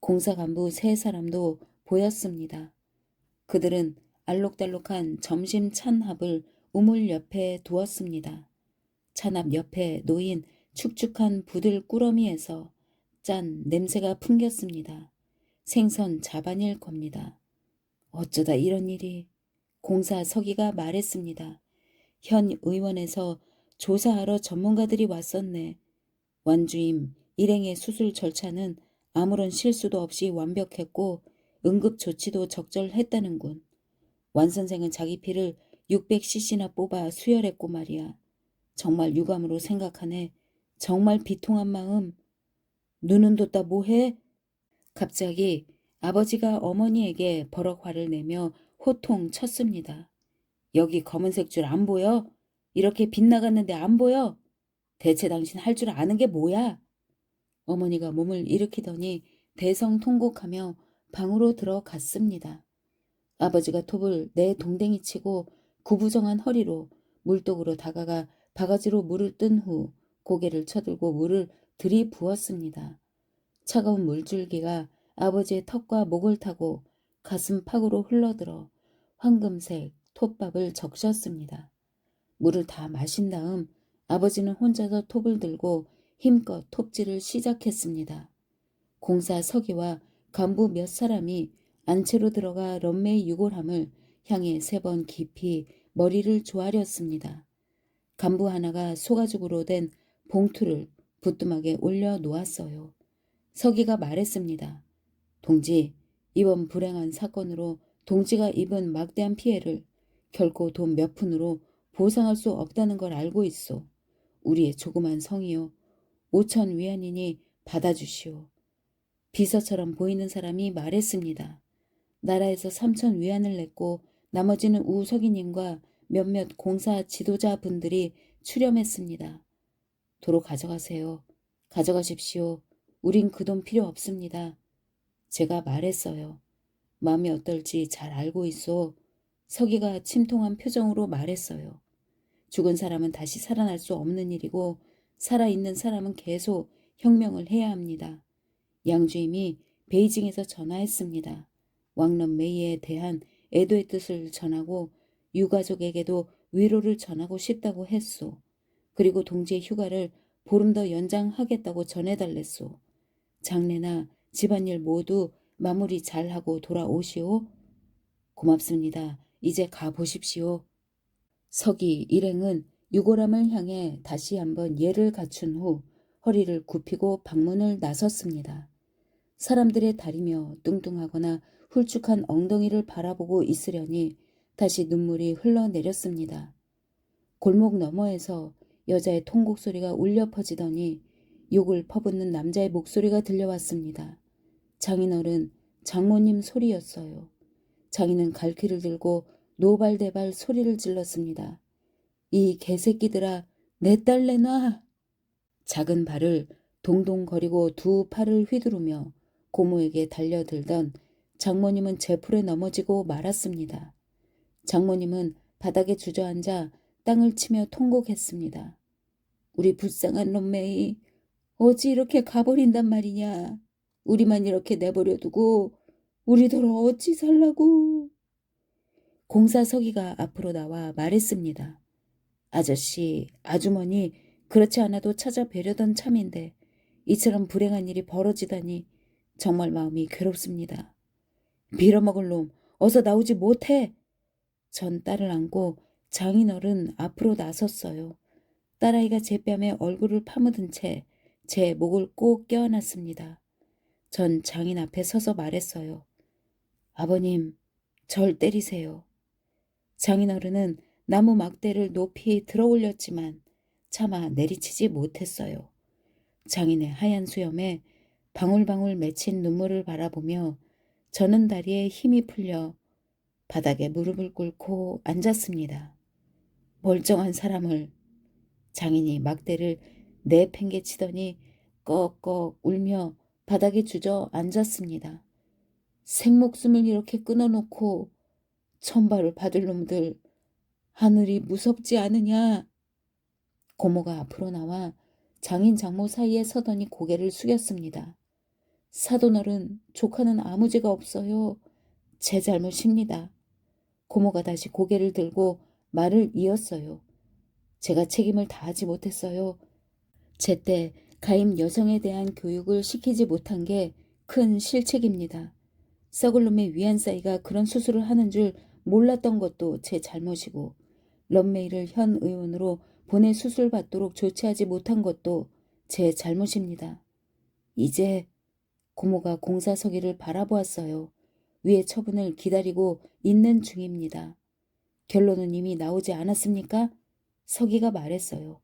공사 간부 세 사람도 보였습니다. 그들은 알록달록한 점심 찬합을 우물 옆에 두었습니다. 찬합 옆에 놓인 축축한 부들 꾸러미에서 짠 냄새가 풍겼습니다. 생선 자반일 겁니다. 어쩌다 이런 일이. 공사 서기가 말했습니다. 현 의원에서 조사하러 전문가들이 왔었네. 완주임 일행의 수술 절차는 아무런 실수도 없이 완벽했고 응급조치도 적절했다는군. 완 선생은 자기 피를 600cc나 뽑아 수혈했고 말이야. 정말 유감으로 생각하네. 정말 비통한 마음. 눈은 뒀다 뭐해? 갑자기 아버지가 어머니에게 버럭 화를 내며 호통 쳤습니다. 여기 검은색 줄 안 보여? 이렇게 빗나갔는데 안 보여? 대체 당신 할 줄 아는 게 뭐야? 어머니가 몸을 일으키더니 대성통곡하며 방으로 들어갔습니다. 아버지가 톱을 내 동댕이 치고 구부정한 허리로 물독으로 다가가 바가지로 물을 뜬 후 고개를 쳐들고 물을 들이부었습니다. 차가운 물줄기가 아버지의 턱과 목을 타고 가슴팍으로 흘러들어 황금색 톱밥을 적셨습니다. 물을 다 마신 다음 아버지는 혼자서 톱을 들고 힘껏 톱질을 시작했습니다. 공사 서기와 간부 몇 사람이 안채로 들어가 런메이 유골함을 향해 3번 깊이 머리를 조아렸습니다. 간부 하나가 소가죽으로 된 봉투를 부뚜막에 올려 놓았어요. 서기가 말했습니다. 동지, 이번 불행한 사건으로 동지가 입은 막대한 피해를 결코 돈 몇 푼으로 보상할 수 없다는 걸 알고 있소. 우리의 조그만 성이요. 5천 위안이니 받아주시오. 비서처럼 보이는 사람이 말했습니다. 나라에서 3천 위안을 냈고 나머지는 우석이님과 몇몇 공사 지도자분들이 출연했습니다. 도로 가져가세요. 가져가십시오. 우린 그 돈 필요 없습니다. 제가 말했어요. 마음이 어떨지 잘 알고 있어. 서기가 침통한 표정으로 말했어요. 죽은 사람은 다시 살아날 수 없는 일이고 살아있는 사람은 계속 혁명을 해야 합니다. 양주임이 베이징에서 전화했습니다. 왕런 메이에 대한 애도의 뜻을 전하고 유가족에게도 위로를 전하고 싶다고 했소. 그리고 동지의 휴가를 보름 더 연장하겠다고 전해달랬소. 장례나 집안일 모두 마무리 잘하고 돌아오시오. 고맙습니다. 이제 가보십시오. 서기 일행은 유골함을 향해 다시 한번 예를 갖춘 후 허리를 굽히고 방문을 나섰습니다. 사람들의 다리며 뚱뚱하거나 훌쭉한 엉덩이를 바라보고 있으려니 다시 눈물이 흘러내렸습니다. 골목 너머에서 여자의 통곡 소리가 울려 퍼지더니 욕을 퍼붓는 남자의 목소리가 들려왔습니다. 장인어른, 장모님 소리였어요. 장인은 갈퀴를 들고 노발대발 소리를 질렀습니다. 이 개새끼들아, 내 딸 내놔! 작은 발을 동동거리고 두 팔을 휘두르며 고모에게 달려들던 장모님은 제풀에 넘어지고 말았습니다. 장모님은 바닥에 주저앉아 땅을 치며 통곡했습니다. 우리 불쌍한 롬메이, 어찌 이렇게 가버린단 말이냐. 우리만 이렇게 내버려 두고 우리들 어찌 살라고. 공사 서기가 앞으로 나와 말했습니다. 아저씨, 아주머니, 그렇지 않아도 찾아뵈려던 참인데 이처럼 불행한 일이 벌어지다니 정말 마음이 괴롭습니다. 빌어먹을 놈, 어서 나오지 못해! 전 딸을 안고 장인어른 앞으로 나섰어요. 딸아이가 제 뺨에 얼굴을 파묻은 채 제 목을 꼭 껴안았습니다. 전 장인 앞에 서서 말했어요. 아버님, 절 때리세요. 장인어른은 나무 막대를 높이 들어 올렸지만 차마 내리치지 못했어요. 장인의 하얀 수염에 방울방울 맺힌 눈물을 바라보며 저는 다리에 힘이 풀려 바닥에 무릎을 꿇고 앉았습니다. 멀쩡한 사람을. 장인이 막대를 내팽개치더니 꺽꺽 울며 바닥에 주저 앉았습니다. 생목숨을 이렇게 끊어놓고 천벌을 받을 놈들, 하늘이 무섭지 않으냐. 고모가 앞으로 나와 장인 장모 사이에 서더니 고개를 숙였습니다. 사돈어른, 조카는 아무 죄가 없어요. 제 잘못입니다. 고모가 다시 고개를 들고 말을 이었어요. 제가 책임을 다하지 못했어요. 제때 가임 여성에 대한 교육을 시키지 못한 게 큰 실책입니다. 썩을 놈의 위안사이가 그런 수술을 하는 줄 몰랐던 것도 제 잘못이고 런메이를 현 의원으로 보내 수술 받도록 조치하지 못한 것도 제 잘못입니다. 이제 고모가 공사 서기를 바라보았어요. 위의 처분을 기다리고 있는 중입니다. 결론은 이미 나오지 않았습니까? 서기가 말했어요.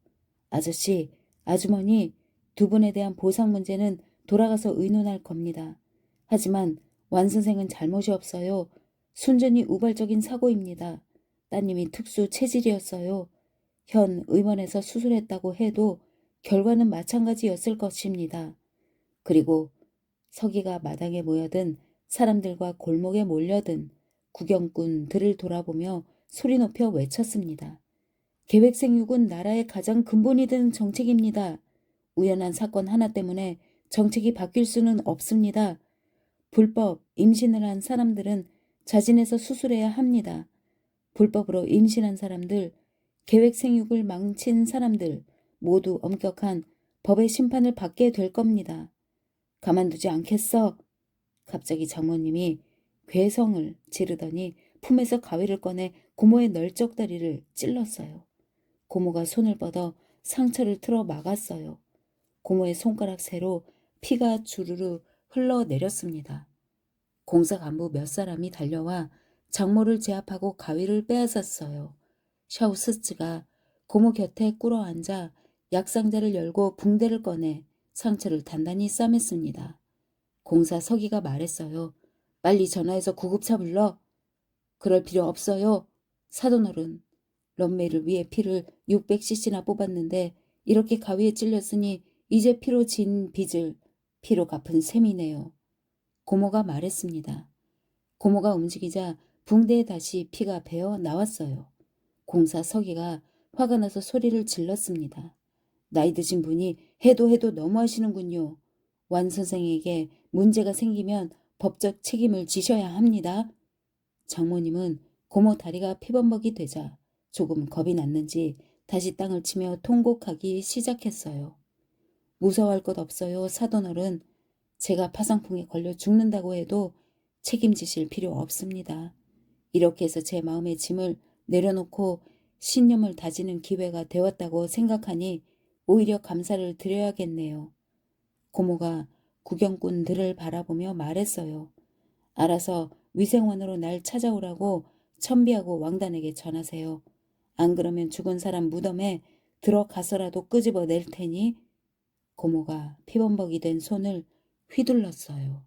아저씨, 아주머니, 두 분에 대한 보상 문제는 돌아가서 의논할 겁니다. 하지만 완 선생은 잘못이 없어요. 순전히 우발적인 사고입니다. 따님이 특수 체질이었어요. 현 의원에서 수술했다고 해도 결과는 마찬가지였을 것입니다. 그리고 서기가 마당에 모여든 사람들과 골목에 몰려든 구경꾼들을 돌아보며 소리 높여 외쳤습니다. 계획생육은 나라의 가장 근본이 되는 정책입니다. 우연한 사건 하나 때문에 정책이 바뀔 수는 없습니다. 불법 임신을 한 사람들은 자진해서 수술해야 합니다. 불법으로 임신한 사람들, 계획생육을 망친 사람들 모두 엄격한 법의 심판을 받게 될 겁니다. 가만두지 않겠어. 갑자기 장모님이 괴성을 지르더니 품에서 가위를 꺼내 고모의 널쩍다리를 찔렀어요. 고모가 손을 뻗어 상처를 틀어 막았어요. 고모의 손가락 새로 피가 주르르 흘러내렸습니다. 공사 간부 몇 사람이 달려와 장모를 제압하고 가위를 빼앗았어요. 샤우스츠가 고모 곁에 꿇어앉아 약상자를 열고 붕대를 꺼내 상처를 단단히 싸맸습니다. 공사 서기가 말했어요. 빨리 전화해서 구급차 불러. 그럴 필요 없어요. 사돈어른, 런메이를 위해 피를 600cc나 뽑았는데 이렇게 가위에 찔렸으니 이제 피로 진 빚을 피로 갚은 셈이네요. 고모가 말했습니다. 고모가 움직이자 붕대에 다시 피가 배어 나왔어요. 공사 서기가 화가 나서 소리를 질렀습니다. 나이 드신 분이 해도 너무하시는군요. 완 선생에게 문제가 생기면 법적 책임을 지셔야 합니다. 장모님은 고모 다리가 피범벅이 되자 조금 겁이 났는지 다시 땅을 치며 통곡하기 시작했어요. 무서워할 것 없어요, 사돈어른. 제가 파상풍에 걸려 죽는다고 해도 책임지실 필요 없습니다. 이렇게 해서 제 마음의 짐을 내려놓고 신념을 다지는 기회가 되었다고 생각하니 오히려 감사를 드려야겠네요. 고모가 구경꾼들을 바라보며 말했어요. 알아서 위생원으로 날 찾아오라고 천비하고 왕단에게 전하세요. 안 그러면 죽은 사람 무덤에 들어가서라도 끄집어낼 테니. 고모가 피범벅이 된 손을 휘둘렀어요.